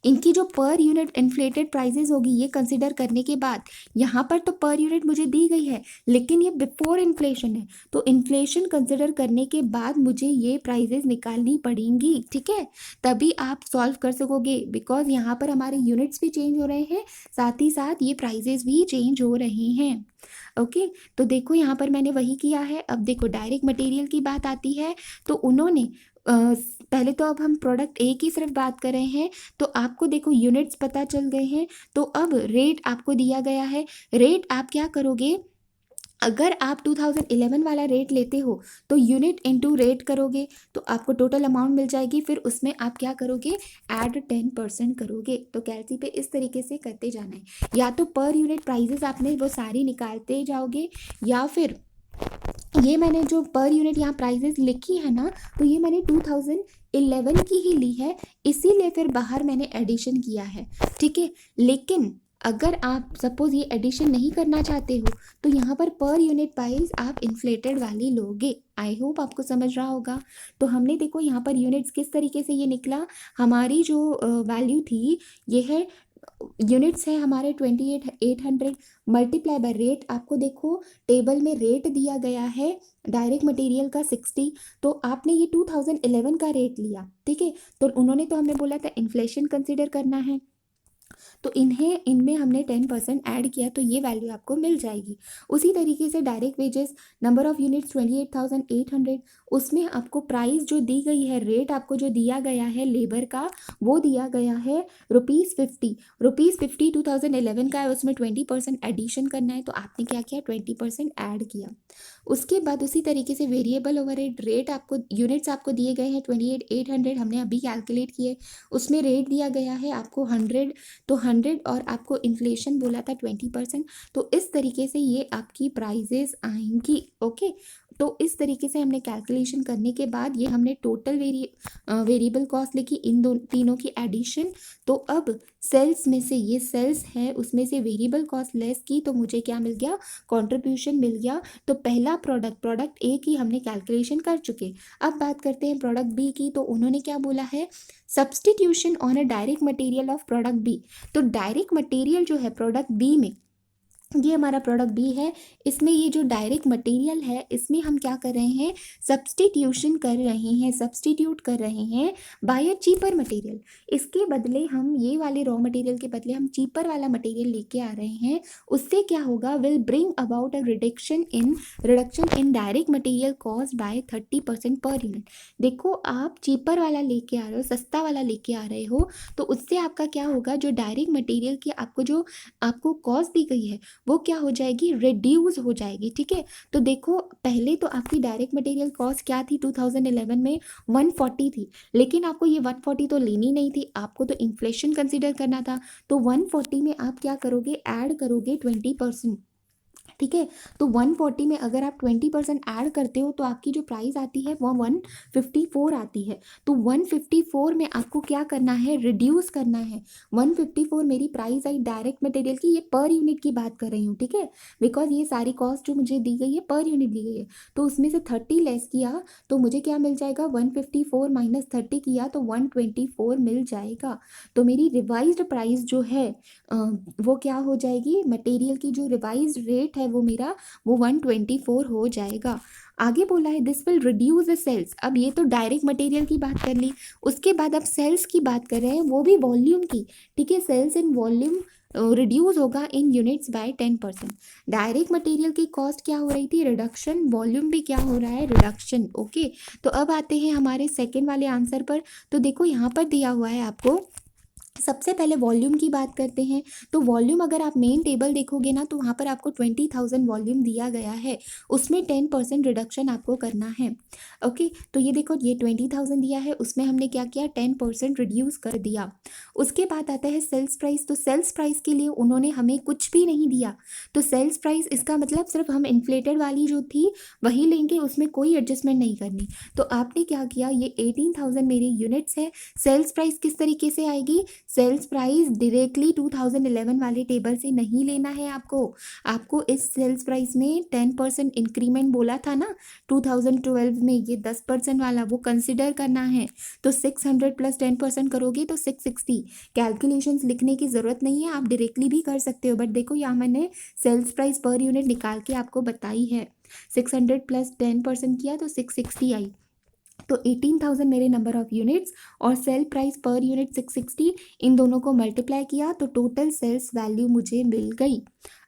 इनकी जो पर यूनिट इन्फ्लेटेड प्राइसेस होगी, ये कंसिडर करने के बाद यहाँ पर तो पर यूनिट मुझे दी गई है, लेकिन ये बिफोर इन्फ्लेशन है, तो इन्फ्लेशन कंसिडर करने के बाद मुझे ये प्राइसेस निकालनी पड़ेंगी। ठीक है, तभी आप सॉल्व कर सकोगे, बिकॉज यहाँ पर हमारे यूनिट्स भी चेंज हो रहे हैं, साथ ही साथ ये प्राइसेस भी चेंज हो रहे हैं। ओके, तो देखो यहाँ पर मैंने वही किया है। अब देखो डायरेक्ट मटेरियल की बात आती है, तो उन्होंने पहले तो अब हम प्रोडक्ट ए की सिर्फ बात कर रहे हैं, तो आपको देखो यूनिट्स पता चल गए हैं, तो अब रेट आपको दिया गया है। रेट आप क्या करोगे, अगर आप 2011 वाला रेट लेते हो तो यूनिट इनटू रेट करोगे, तो आपको टोटल अमाउंट मिल जाएगी, फिर उसमें आप क्या करोगे, ऐड 10% करोगे। तो कैलसी पे इस तरीके से करते जाना है, या तो पर यूनिट प्राइजेस आपने वो सारी निकालते जाओगे, या फिर ये मैंने जो पर यूनिट यहाँ प्राइजेस लिखी है ना, तो ये मैंने 2011 की ही ली है, इसीलिए फिर बाहर मैंने एडिशन किया है। ठीक है, लेकिन अगर आप सपोज ये एडिशन नहीं करना चाहते हो, तो यहाँ पर यूनिट प्राइस आप इन्फ्लेटेड वाली लोगे। आई होप आपको समझ रहा होगा। तो हमने देखो यहाँ पर यूनिट्स किस तरीके से ये निकला, हमारी जो वैल्यू थी ये है, यूनिट्स है हमारे 28,800 मल्टीप्लाई बाय रेट। आपको देखो टेबल में रेट दिया गया है डायरेक्ट मटेरियल का 60, तो आपने ये 2011 का रेट लिया। ठीक है, तो उन्होंने तो हमें बोला था इन्फ्लेशन कंसिडर करना है, तो इनमें हमने 10% ऐड किया, तो ये वैल्यू आपको मिल जाएगी। उसी तरीके से direct wages number of units 28,800, उसमें आपको प्राइस जो दी गई है, रेट आपको जो दिया गया है लेबर का, वो दिया गया है ₹50। ₹50 2011 का है, उसमें 20% एडिशन करना है, तो आपने क्या किया, 20% ऐड किया। उसके बाद उसी तरीके से वेरिएबल ओवरहेड रेट आपको, यूनिट्स आपको दिए गए हैं 28,800, हमने अभी कैलकुलेट किए, उसमें रेट दिया गया है आपको 100, तो 100 और आपको इन्फ्लेशन बोला था 20%, तो इस तरीके से ये आपकी प्राइजेस आएंगी। ओके, तो इस तरीके से हमने कैलकुलेशन करने के बाद ये हमने टोटल वेरिएबल कॉस्ट लिखी, इन तीनों की एडिशन। तो अब सेल्स में से, ये सेल्स है उसमें से वेरिएबल कॉस्ट लेस की, तो मुझे क्या मिल गया, कंट्रीब्यूशन मिल गया। तो पहला प्रोडक्ट ए की हमने कैलकुलेशन कर चुके। अब बात करते हैं प्रोडक्ट बी की, तो उन्होंने क्या बोला है, substitution on a direct material of product B. तो डायरेक्ट मटेरियल जो है प्रोडक्ट बी में, ये हमारा प्रोडक्ट बी है। इसमें ये जो डायरेक्ट मटेरियल है, इसमें हम क्या कर रहे हैं, सब्स्टिट्यूशन कर रहे हैं, सब्स्टिट्यूट कर रहे हैं बाय अ चीपर मटेरियल। इसके बदले हम ये वाले रॉ मटेरियल के बदले हम चीपर वाला मटेरियल लेके आ रहे हैं। उससे क्या होगा, will bring about a reduction in direct material cost by 30% per unit. देखो, आप चीपर वाला लेके आ रहे हो, सस्ता वाला लेके आ रहे हो, तो उससे आपका क्या होगा, जो डायरेक्ट मटेरियल की आपको कॉस्ट दी गई है वो क्या हो जाएगी, रिड्यूस हो जाएगी। ठीक है, तो देखो, पहले तो आपकी डायरेक्ट मटेरियल कॉस्ट क्या थी 2011 में, 140 थी। लेकिन आपको ये 140 तो लेनी नहीं थी, आपको तो इन्फ्लेशन कंसिडर करना था। तो 140 में आप क्या करोगे, ऐड करोगे 20%। ठीक है, तो 140 में अगर आप 20% ऐड करते हो तो आपकी जो प्राइस आती है वो 154 आती है। तो 154 में आपको क्या करना है, रिड्यूस करना है। 154 मेरी प्राइस आई डायरेक्ट मटेरियल की, ये पर यूनिट की बात कर रही हूँ। ठीक है, बिकॉज ये सारी कॉस्ट जो मुझे दी गई है पर यूनिट दी गई है, तो उसमें से 30 लेस किया तो मुझे क्या मिल जाएगा, 154 माइनस 30 किया तो 124 मिल जाएगा। तो मेरी रिवाइज्ड प्राइस जो है वो क्या हो जाएगी, मटेरियल की जो रिवाइज रेट है वो मेरा वो 124 हो जाएगा। आगे बोला है this will reduce the sales. अब ये तो डायरेक्ट मटेरियल की बात कर ली, उसके बाद अब सेल्स की बात कर रहे हैं, वो भी वॉल्यूम की। ठीक है, सेल्स इन वॉल्यूम रिड्यूस होगा इन यूनिट्स बाय 10%। डायरेक्ट मटेरियल की कॉस्ट क्या हो रही थी, रिडक्शन, वॉल्यूम भी क्या हो रहा है, रिडक्शन। ओके, तो अब आते हैं हमारे सेकेंड वाले आंसर पर। तो देखो यहाँ पर दिया हुआ है आपको, सबसे पहले वॉल्यूम की बात करते हैं। तो वॉल्यूम अगर आप मेन टेबल देखोगे ना, तो वहाँ पर आपको 20,000 वॉल्यूम दिया गया है, उसमें 10% रिडक्शन आपको करना है। ओके, तो ये देखो, ये 20,000 दिया है, उसमें हमने क्या किया, 10% रिड्यूस कर दिया। उसके बाद आता है सेल्स प्राइस। तो सेल्स प्राइस के लिए उन्होंने हमें कुछ भी नहीं दिया, तो सेल्स प्राइस इसका मतलब सिर्फ हम इन्फ्लेटेड वाली जो थी वही लेंगे, उसमें कोई एडजस्टमेंट नहीं करनी। तो आपने क्या किया, ये 18,000 मेरे यूनिट्स है। सेल्स प्राइस किस तरीके से आएगी, सेल्स प्राइस डायरेक्टली 2011 वाले टेबल से नहीं लेना है आपको। आपको इस सेल्स प्राइस में 10% इंक्रीमेंट बोला था ना 2012 में, ये 10% वाला वो कंसिडर करना है। तो 600 प्लस 10% करोगे तो 660। कैलकुलेशंस लिखने की ज़रूरत नहीं है, आप डायरेक्टली भी कर सकते हो, बट देखो यहाँ मैंने सेल्स प्राइस पर यूनिट निकाल के आपको बताई है। 600 प्लस 10% किया तो 660 आई। तो 18,000 मेरे नंबर ऑफ यूनिट्स और सेल प्राइस पर यूनिट 660, इन दोनों को मल्टीप्लाई किया तो टोटल सेल्स वैल्यू मुझे मिल गई।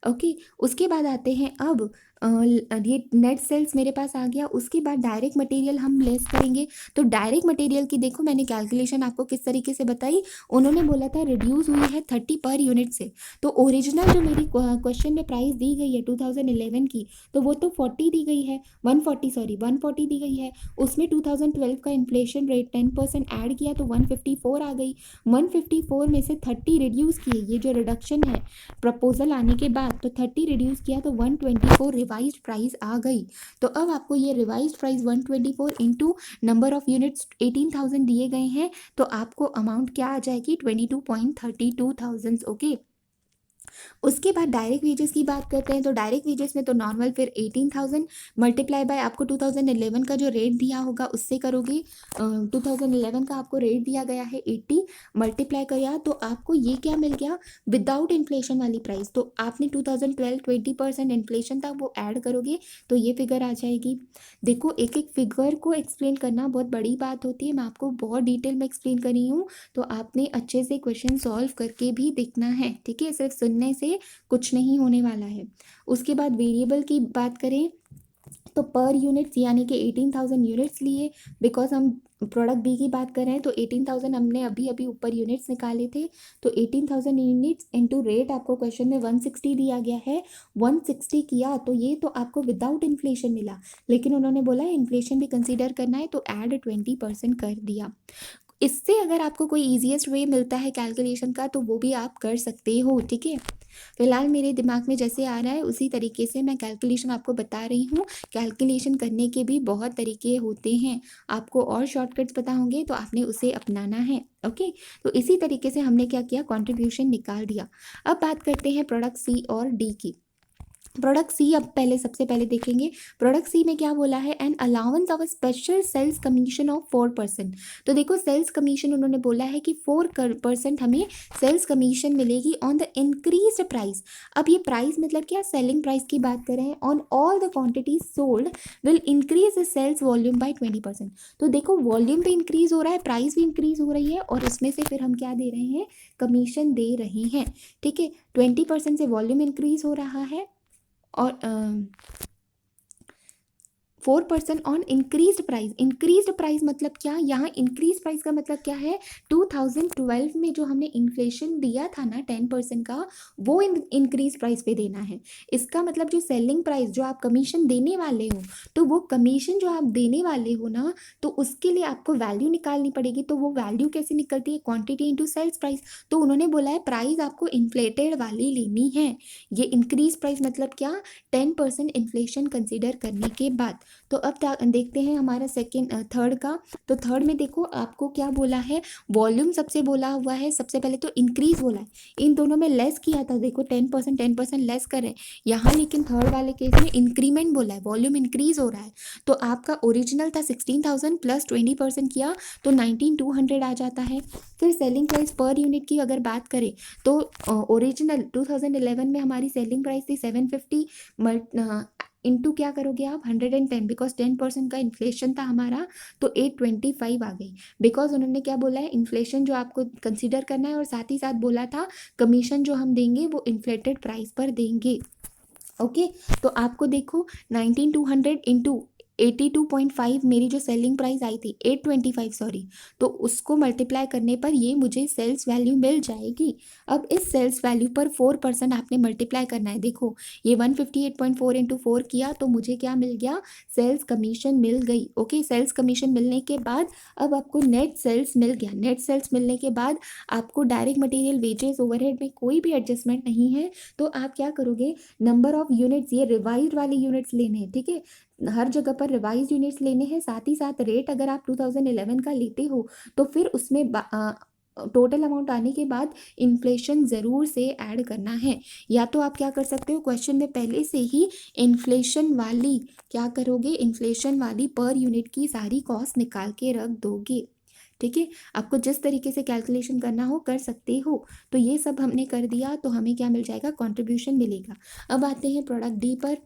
ओके, उसके बाद आते हैं अब ये नेट सेल्स मेरे पास आ गया। उसके बाद डायरेक्ट मटेरियल हम लेस करेंगे। तो डायरेक्ट मटेरियल की देखो मैंने कैलकुलेशन आपको किस तरीके से बताई, उन्होंने बोला था रिड्यूस हुई है 30 पर यूनिट से। तो ओरिजिनल जो मेरी क्वेश्चन में प्राइस दी गई है 2011 की, तो वो तो 40 दी गई है, 140 दी गई है। उसमें 2012 का इन्फ्लेशन रेट 10% ऐड किया तो 154 आ गई। 154 में से 30 रिड्यूस किए, ये जो रिडक्शन है प्रपोजल आने के बाद, तो 30 रिड्यूस किया तो 124 रिवाइज्ड प्राइस आ गई। तो अब आपको ये revised price 124 into number of units 18,000 दिए गए हैं, तो आपको अमाउंट क्या आ जाएगी, 22.32 ओके। उसके बाद डायरेक्ट वेजेस की बात करते हैं। तो डायरेक्ट वेजेस में तो नॉर्मल फिर 18,000 मल्टीप्लाई बाय आपको 2011 का जो रेट दिया होगा उससे करोगे। 2011 का आपको रेट दिया गया है 80, मल्टीप्लाई किया तो आपको ये क्या मिल गया, विदाउट इन्फ्लेशन वाली प्राइस। तो आपने 2012 20% इन्फ्लेशन था वो ऐड करोगे तो ये फिगर आ जाएगी। देखो, एक एक फिगर को एक्सप्लेन करना बहुत बड़ी बात होती है, मैं आपको बहुत डिटेल में एक्सप्लेन कर रही हूँ, तो आपने अच्छे से क्वेश्चन सॉल्व करके भी देखना है। ठीक है, सिर्फ सुनने से कुछ नहीं होने वाला है। उसके बाद वेरिएबल की बात करें तो पर यूनिट्स यानी कि 18,000 यूनिट्स लिए, बिकॉज हम प्रोडक्ट बी की बात कर रहे हैं, तो 18,000 हमने अभी अभी ऊपर यूनिट्स निकाले थे। तो 18,000 यूनिट्स इनटू रेट आपको क्वेश्चन में 160 दिया गया है, 160 किया तो ये तो आपको विदाउट इन्फ्लेशन मिला, लेकिन उन्होंने बोला इन्फ्लेशन भी कंसीडर करना है तो ऐड 20% कर दिया। इससे अगर आपको कोई ईजीएस्ट वे मिलता है कैलकुलेशन का तो वो भी आप कर सकते हो। ठीक है, फिलहाल मेरे दिमाग में जैसे आ रहा है उसी तरीके से मैं कैलकुलेशन आपको बता रही हूँ। कैलकुलेशन करने के भी बहुत तरीके होते हैं, आपको और शॉर्टकट्स पता होंगे तो आपने उसे अपनाना है। ओके, तो इसी तरीके से हमने क्या किया, कंट्रीब्यूशन निकाल दिया। अब बात करते हैं प्रोडक्ट सी और डी की। प्रोडक्ट सी अब पहले सबसे पहले देखेंगे। प्रोडक्ट सी में क्या बोला है, an allowance of special sales commission of 4%। तो देखो सेल्स कमीशन उन्होंने बोला है कि 4% हमें सेल्स कमीशन मिलेगी ऑन द इंक्रीज प्राइस। अब ये प्राइस मतलब क्या, सेलिंग प्राइस की बात कर रहे हैं। On all the quantities sold will increase the sales volume by 20%। तो देखो वॉल्यूम भी इंक्रीज हो रहा है, प्राइस भी इंक्रीज हो रही है, और उसमें से फिर हम क्या दे रहे हैं, कमीशन दे रहे हैं। ठीक है, 20% से वॉल्यूम इंक्रीज हो रहा है और 4% on increased price. Increased price मतलब क्या, यहाँ इंक्रीज प्राइस का मतलब क्या है, 2012 में जो हमने इन्फ्लेशन दिया था ना 10% का, वो इंक्रीज प्राइस पे देना है। इसका मतलब जो सेलिंग प्राइस जो आप कमीशन देने वाले हो, तो वो कमीशन जो आप देने वाले हो ना, तो उसके लिए आपको वैल्यू निकालनी पड़ेगी। तो वो वैल्यू कैसे निकलती है, क्वांटिटी इंटू सेल्स प्राइस। तो उन्होंने बोला है प्राइस आपको इन्फ्लेटेड वाली लेनी है। ये इंक्रीज प्राइस मतलब क्या, 10% इन्फ्लेशन कंसिडर करने के बाद। तो अब देखते हैं हमारा सेकेंड थर्ड का। तो थर्ड में देखो आपको क्या बोला है, वॉल्यूम सबसे बोला हुआ है, सबसे पहले तो इंक्रीज बोला है, इन दोनों में लेस किया था। देखो 10% लेस करें यहाँ, लेकिन थर्ड वाले केस में इंक्रीमेंट बोला है, वॉल्यूम इंक्रीज हो रहा है। तो आपका ओरिजिनल था 16,000 प्लस 20% किया तो 19,200 आ जाता है। फिर सेलिंग प्राइस पर यूनिट की अगर बात करें तो ओरिजिनल 2011 में हमारी सेलिंग प्राइस थी 750, इंटू क्या करोगे आप 110, बिकॉज 10% का इन्फ्लेशन था हमारा, तो 825 आ गई। बिकॉज उन्होंने क्या बोला है, इन्फ्लेशन जो आपको कंसीडर करना है, और साथ ही साथ बोला था कमीशन जो हम देंगे वो इन्फ्लेटेड प्राइस पर देंगे। ओके, तो आपको देखो 19,200 इंटू 82.5 मेरी जो सेलिंग प्राइस आई थी 825 सॉरी, तो उसको मल्टीप्लाई करने पर ये मुझे सेल्स वैल्यू मिल जाएगी। अब इस सेल्स वैल्यू पर 4% आपने मल्टीप्लाई करना है। देखो ये 158.4 इंटू 4 किया तो मुझे क्या मिल गया, सेल्स कमीशन मिल गई। ओके, सेल्स कमीशन मिलने के बाद अब आपको नेट सेल्स मिल गया। नेट सेल्स मिलने के बाद आपको डायरेक्ट मटेरियल वेजेस ओवरहेड में कोई भी एडजस्टमेंट नहीं है, तो आप क्या करोगे, नंबर ऑफ यूनिट्स, ये रिवाइज वाले यूनिट्स लेने हैं। ठीक है, हर जगह पर रिवाइज यूनिट्स लेने हैं, साथ ही साथ रेट अगर आप 2011 का लेते हो तो फिर उसमें टोटल अमाउंट आने के बाद इन्फ्लेशन ज़रूर से ऐड करना है। या तो आप क्या कर सकते हो, क्वेश्चन में पहले से ही इन्फ्लेशन वाली क्या करोगे, इन्फ्लेशन वाली पर यूनिट की सारी कॉस्ट निकाल के रख दोगे। ठीक है, आपको जिस तरीके से कैलकुलेशन करना हो कर सकते हो। तो ये सब हमने कर दिया तो हमें क्या मिल जाएगा, कंट्रीब्यूशन मिलेगा। अब आते हैं प्रोडक्ट डी पर।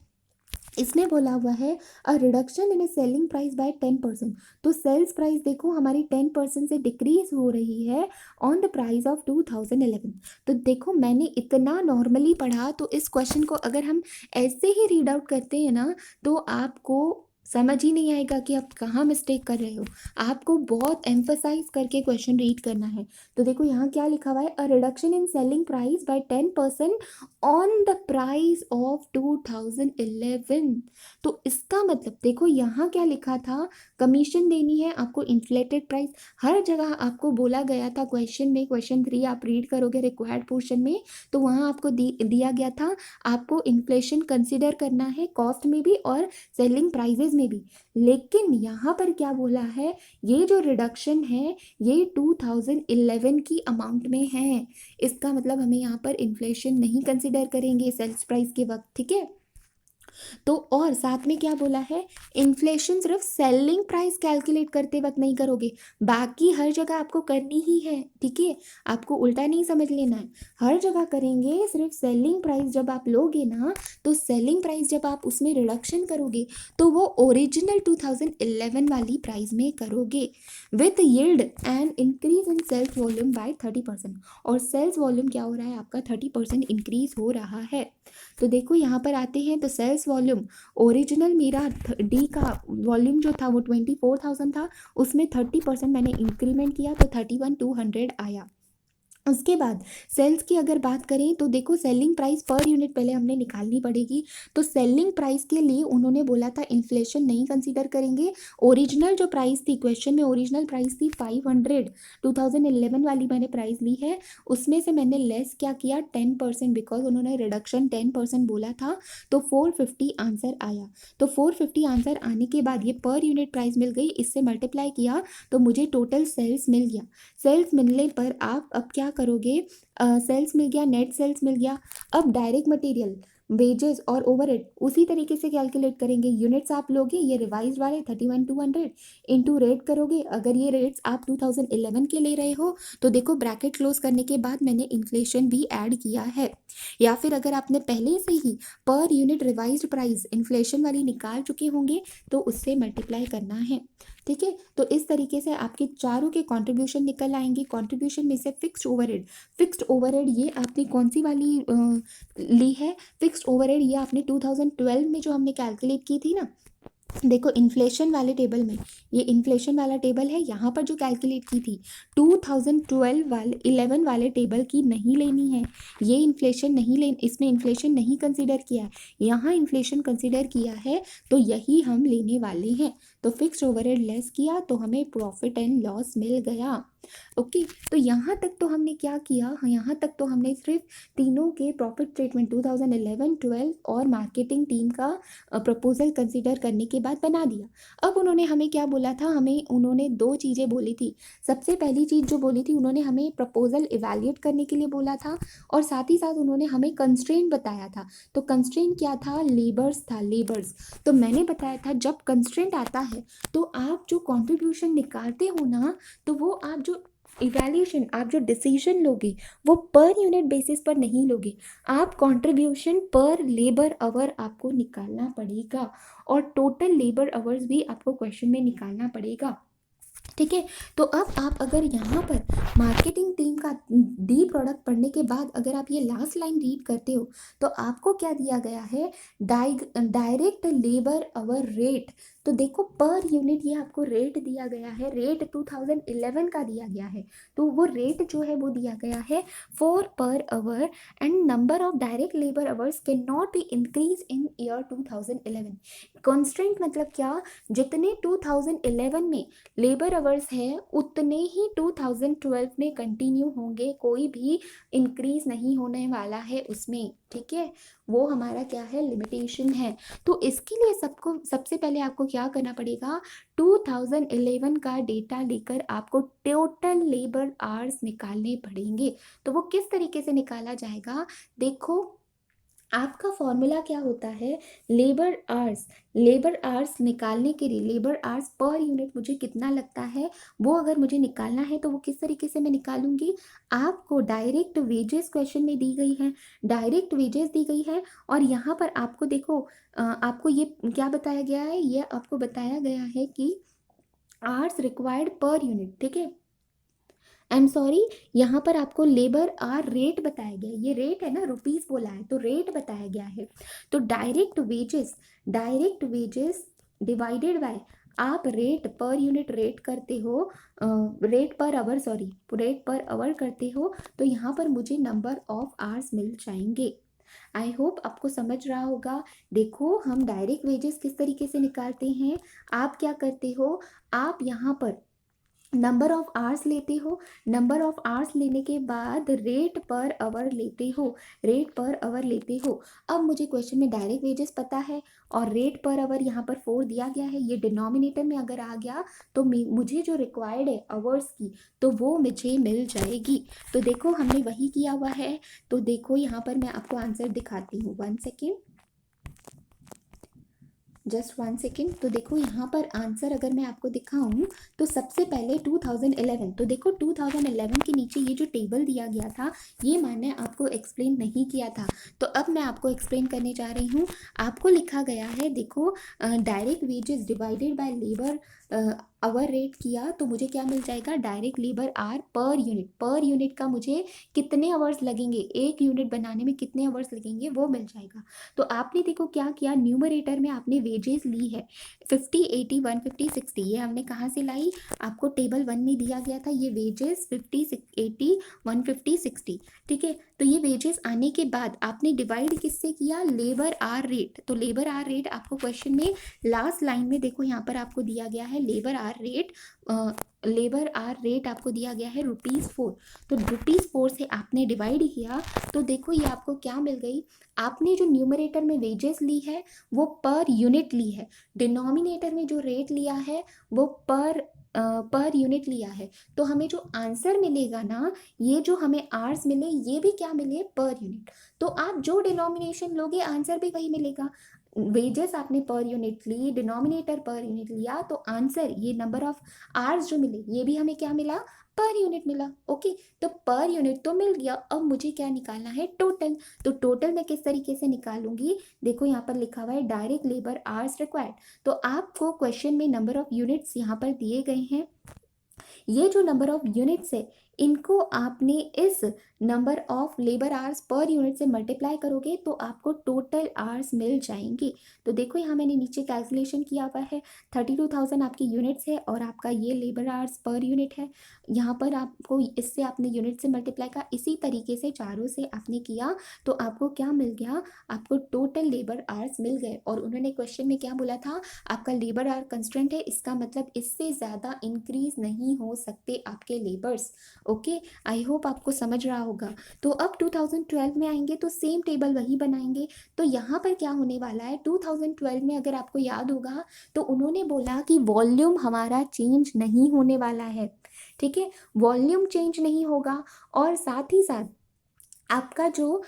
इसमें बोला हुआ है a reduction in A selling price by 10%। तो सेल्स प्राइस देखो हमारी 10% से डिक्रीज हो रही है ऑन द प्राइस ऑफ 2011। तो देखो मैंने इतना नॉर्मली पढ़ा, तो इस क्वेश्चन को अगर हम ऐसे ही रीड आउट करते हैं ना, तो आपको समझ ही नहीं आएगा कि आप कहाँ मिस्टेक कर रहे हो। आपको बहुत एम्फसाइज करके क्वेश्चन रीड करना है। तो देखो यहाँ क्या लिखा हुआ है, a reduction in selling price by 10% on the price of 2011। तो इसका मतलब देखो यहाँ क्या लिखा था, कमीशन देनी है आपको इन्फ्लेटेड प्राइस। हर जगह आपको बोला गया था क्वेश्चन में, क्वेश्चन 3 आप रीड करोगे रिक्वायर्ड पोर्शन में, तो वहाँ आपको दिया गया था आपको इन्फ्लेशन कंसिडर करना है कॉस्ट में भी और सेलिंग प्राइजेज में भी। लेकिन यहाँ पर क्या बोला है, ये जो रिडक्शन है ये 2011 की अमाउंट में है। इसका मतलब हमें यहाँ पर इन्फ्लेशन नहीं कंसिडर करेंगे सेल्स प्राइस के वक्त। ठीक है, तो और साथ में क्या बोला है, इन्फ्लेशन सिर्फ सेलिंग प्राइस कैलकुलेट करते वक्त नहीं करोगे, बाकी हर जगह आपको करनी ही है। ठीक है, आपको उल्टा नहीं समझ लेना है, हर जगह करेंगे। सिर्फ सेलिंग प्राइस जब आप लोगे ना, तो सेलिंग प्राइस जब आप उसमें रिडक्शन करोगे तो वो ओरिजिनल 2011 वाली प्राइस में करोगे, with yield and increase in sales volume by 30%। और सेल्स वॉल्यूम क्या हो रहा है आपका, 30% इंक्रीज हो रहा है। तो देखो यहाँ पर आते हैं, तो सेल्स वॉल्यूम ओरिजिनल मेरा डी का वॉल्यूम जो था वो 24,000 था, उसमें 30% मैंने इंक्रीमेंट किया तो 31,200 आया। उसके बाद सेल्स की अगर बात करें तो देखो सेलिंग प्राइस पर यूनिट पहले हमने निकालनी पड़ेगी। तो सेलिंग प्राइस के लिए उन्होंने बोला था इन्फ्लेशन नहीं कंसीडर करेंगे। ओरिजिनल जो प्राइस थी, क्वेश्चन में ओरिजिनल प्राइस थी 500, 2011 वाली मैंने प्राइस ली है, उसमें से मैंने लेस क्या किया 10%, बिकॉज उन्होंने रिडक्शन 10% बोला था। तो 450 आंसर आया। तो 450 आंसर आने के बाद ये पर यूनिट प्राइस मिल गई, इससे मल्टीप्लाई किया तो मुझे टोटल सेल्स मिल गया। सेल्स मिलने पर आप अब क्या करोगे, सेल्स मिल गया, नेट सेल्स मिल गया। अब डायरेक्ट मटेरियल वेजेस और ओवरहेड उसी तरीके से कैलकुलेट करेंगे। यूनिट्स आप लोगे ये रिवाइज वाले 31,200 इंटू रेट करोगे। अगर ये रेट्स आप 2011 के ले रहे हो तो देखो ब्रैकेट क्लोज करने के बाद मैंने इन्फ्लेशन भी ऐड किया है। या फिर अगर आपने पहले से ही per unit revised price inflation वाली निकाल चुके होंगे तो उससे मल्टीप्लाई करना है। ठीक है, तो इस तरीके से आपके चारों के कंट्रीब्यूशन निकल आएंगे। कंट्रीब्यूशन में से फिक्स्ड ओवरहेड ये आपने कौन सी वाली ली है? फिक्स्ड ओवरहेड ये आपने 2012 में जो हमने कैलकुलेट की थी ना, देखो इन्फ्लेशन वाले टेबल में, ये इन्फ्लेशन वाला टेबल है, यहाँ पर जो कैलकुलेट की थी 2012 वाले 11 वाले टेबल की नहीं लेनी है। ये इन्फ्लेशन नहीं ले, इसमें इन्फ्लेशन नहीं कंसीडर किया है, यहाँ इन्फ्लेशन कंसीडर किया है, तो यही हम लेने वाले हैं। तो फिक्स्ड ओवरहेड लेस किया तो हमें प्रॉफिट एंड लॉस मिल गया। ओके, तो यहाँ तक तो हमने क्या किया, यहाँ तक तो हमने सिर्फ तीनों के प्रॉफिट स्टेटमेंट 2011, 12 और मार्केटिंग टीम का प्रपोजल कंसीडर करने के बाद बना दिया। अब उन्होंने हमें क्या बोला था, हमें उन्होंने दो चीज़ें बोली थी। सबसे पहली चीज़ जो बोली थी, उन्होंने हमें प्रपोजल इवैल्यूएट करने के लिए बोला था और साथ ही साथ उन्होंने हमें कंस्ट्रेंट बताया था। तो कंस्ट्रेंट क्या था? लेबर्स था, लेबर्स। तो मैंने बताया था जब कंस्ट्रेंट आता है तो आप जो कॉन्ट्रीब्यूशन निकालते हो ना, तो वो आप जो इवैल्यूएशन, आप जो डिसीजन लोगे वो पर यूनिट बेसिस पर नहीं लोगे, आप कंट्रीब्यूशन पर लेबर आवर आपको निकालना पड़ेगा और टोटल लेबर आवर्स भी आपको क्वेश्चन में निकालना पड़ेगा। ठीक है, तो अब आप अगर यहाँ पर मार्केटिंग टीम का डी प्रोडक्ट पढ़ने के बाद अगर आप ये लास्ट लाइन रीड करते हो तो आपको क्या दिया गया है? Direct labour hour rate. तो देखो पर यूनिट ये आपको रेट दिया गया है, रेट 2011 का दिया गया है, तो वो रेट जो है वो दिया गया है 4 per hour and number of direct labour hours can not be increase in year 2011। Constant मतलब क्या? जितने 2011 में लेबर आवर्स है उतने ही 2012 में कंटिन्यू होंगे, कोई भी इंक्रीज नहीं होने वाला है उसमें। ठीक है, वो हमारा क्या है? लिमिटेशन है। तो इसके लिए सबसे पहले आपको क्या करना पड़ेगा? 2011 का डेटा लेकर आपको टोटल लेबर आवर्स निकालने पड़ेंगे। तो वो किस तरीके से निकाला जाएगा? देखो आपका फॉर्मूला क्या होता है? लेबर आवर्स निकालने के लिए, लेबर आवर्स पर यूनिट मुझे कितना लगता है वो अगर मुझे निकालना है तो वो किस तरीके से मैं निकालूंगी? आपको डायरेक्ट वेजेस क्वेश्चन में दी गई है, डायरेक्ट वेजेस दी गई है और यहाँ पर आपको देखो आपको ये क्या बताया गया है? ये आपको बताया गया है कि आवर्स रिक्वायर्ड पर यूनिट। ठीक है, आई एम सॉरी, यहाँ पर आपको लेबर आर रेट बताया गया है, ये रेट है ना, रुपीस बोला है तो रेट बताया गया है। तो डायरेक्ट वेजेस डिवाइडेड बाय, आप रेट पर यूनिट रेट करते हो, rate per hour, sorry rate per hour करते हो, तो यहाँ पर मुझे नंबर ऑफ आवर्स मिल जाएंगे। आई होप आपको समझ रहा होगा। देखो हम डायरेक्ट वेजेस किस तरीके से निकालते हैं, आप क्या करते हो, आप यहाँ पर नंबर ऑफ आवर्स लेते हो, नंबर ऑफ आवर्स लेने के बाद रेट पर आवर लेते हो, रेट पर आवर लेते हो। अब मुझे क्वेश्चन में डायरेक्ट वेजेस पता है और रेट पर आवर यहाँ पर 4 दिया गया है, ये डिनोमिनेटर में अगर आ गया तो मुझे जो रिक्वायर्ड है आवर्स की तो वो मुझे मिल जाएगी। तो देखो हमने वही किया हुआ है। तो देखो यहाँ पर मैं आपको आंसर दिखाती हूँ, 1 सेकेंड, जस्ट 1 सेकेंड। तो देखो यहाँ पर आंसर अगर मैं आपको दिखाऊं तो सबसे पहले 2011, तो देखो 2011 के नीचे ये जो टेबल दिया गया था ये मैंने आपको एक्सप्लेन नहीं किया था, तो अब मैं आपको एक्सप्लेन करने जा रही हूँ। आपको लिखा गया है, देखो direct wages divided by labour hour rate किया तो मुझे क्या मिल जाएगा? Direct labour hour per unit का मुझे कितने आवर्स लगेंगे, एक यूनिट बनाने में कितने आवर्स लगेंगे वो मिल जाएगा। तो आपने देखो क्या किया, न्यूमरेटर में आपने वेजेस ली है 50, 80, 150, 60, ये हमने कहाँ से लाई? आपको टेबल 1 में दिया गया था ये वेजेस 50, 80, 150, 60। ठीक है, तो ये वेजेस आने के बाद आपने डिवाइड किससे किया? Labour hour rate. तो लेबर आर रेट आपको क्वेश्चन में लास्ट लाइन में देखो यहाँ पर आपको दिया गया है लेबर आर रेट आपको दिया गया है ₹4। तो ₹4 से आपने डिवाइड किया तो देखो ये आपको क्या मिल गई? आपने जो न्यूमरेटर में वेजेस ली है वो पर यूनिट ली है, डिनोमिनेटर में जो रेट लिया है वो पर पर यूनिट लिया है, तो हमें जो आंसर मिलेगा ना, ये जो हमें आवर्स मिले ये भी क्या मिले, पर यूनिट। तो आप जो डिनोमिनेशन लोगे आंसर भी वही मिलेगा। वेजेस आपने पर यूनिट ली, डिनोमिनेटर पर यूनिट लिया, तो आंसर ये नंबर ऑफ आवर्स जो मिले ये भी हमें क्या मिला, पर यूनिट मिला। ओके, तो पर यूनिट तो मिल गया, अब मुझे क्या निकालना है, टोटल। तो टोटल मैं किस तरीके से निकालूंगी, देखो यहाँ पर लिखा हुआ है डायरेक्ट लेबर आवर्स रिक्वायर्ड। तो आपको क्वेश्चन में नंबर ऑफ यूनिट्स यहाँ पर दिए गए हैं, ये जो नंबर ऑफ यूनिट्स है इनको आपने इस number of labour hours per unit से मल्टीप्लाई करोगे तो आपको टोटल आवर्स मिल जाएंगे। तो देखो यहाँ मैंने नीचे कैलकुलेशन किया हुआ है, 32,000 आपकी यूनिट्स है और आपका ये लेबर आवर्स पर यूनिट है। यहाँ पर आपको इससे आपने यूनिट से मल्टीप्लाई का, इसी तरीके से चारों से आपने किया, तो आपको क्या मिल गया, आपको टोटल लेबर आवर्स मिल गए। और उन्होंने क्वेश्चन में क्या बोला था, आपका लेबर आवर कंस्टेंट है, इसका मतलब इससे ज़्यादा इंक्रीज नहीं हो सकते आपके लेबर्स। ओके, आई होप आपको समझ रहा होगा। तो अब 2012 में आएंगे तो सेम टेबल वही बनाएंगे। तो यहाँ पर क्या होने वाला है, 2012 में अगर आपको याद होगा तो उन्होंने बोला कि वॉल्यूम हमारा चेंज नहीं होने वाला है, ठीक है, वॉल्यूम चेंज नहीं होगा। और साथ ही साथ आपका जो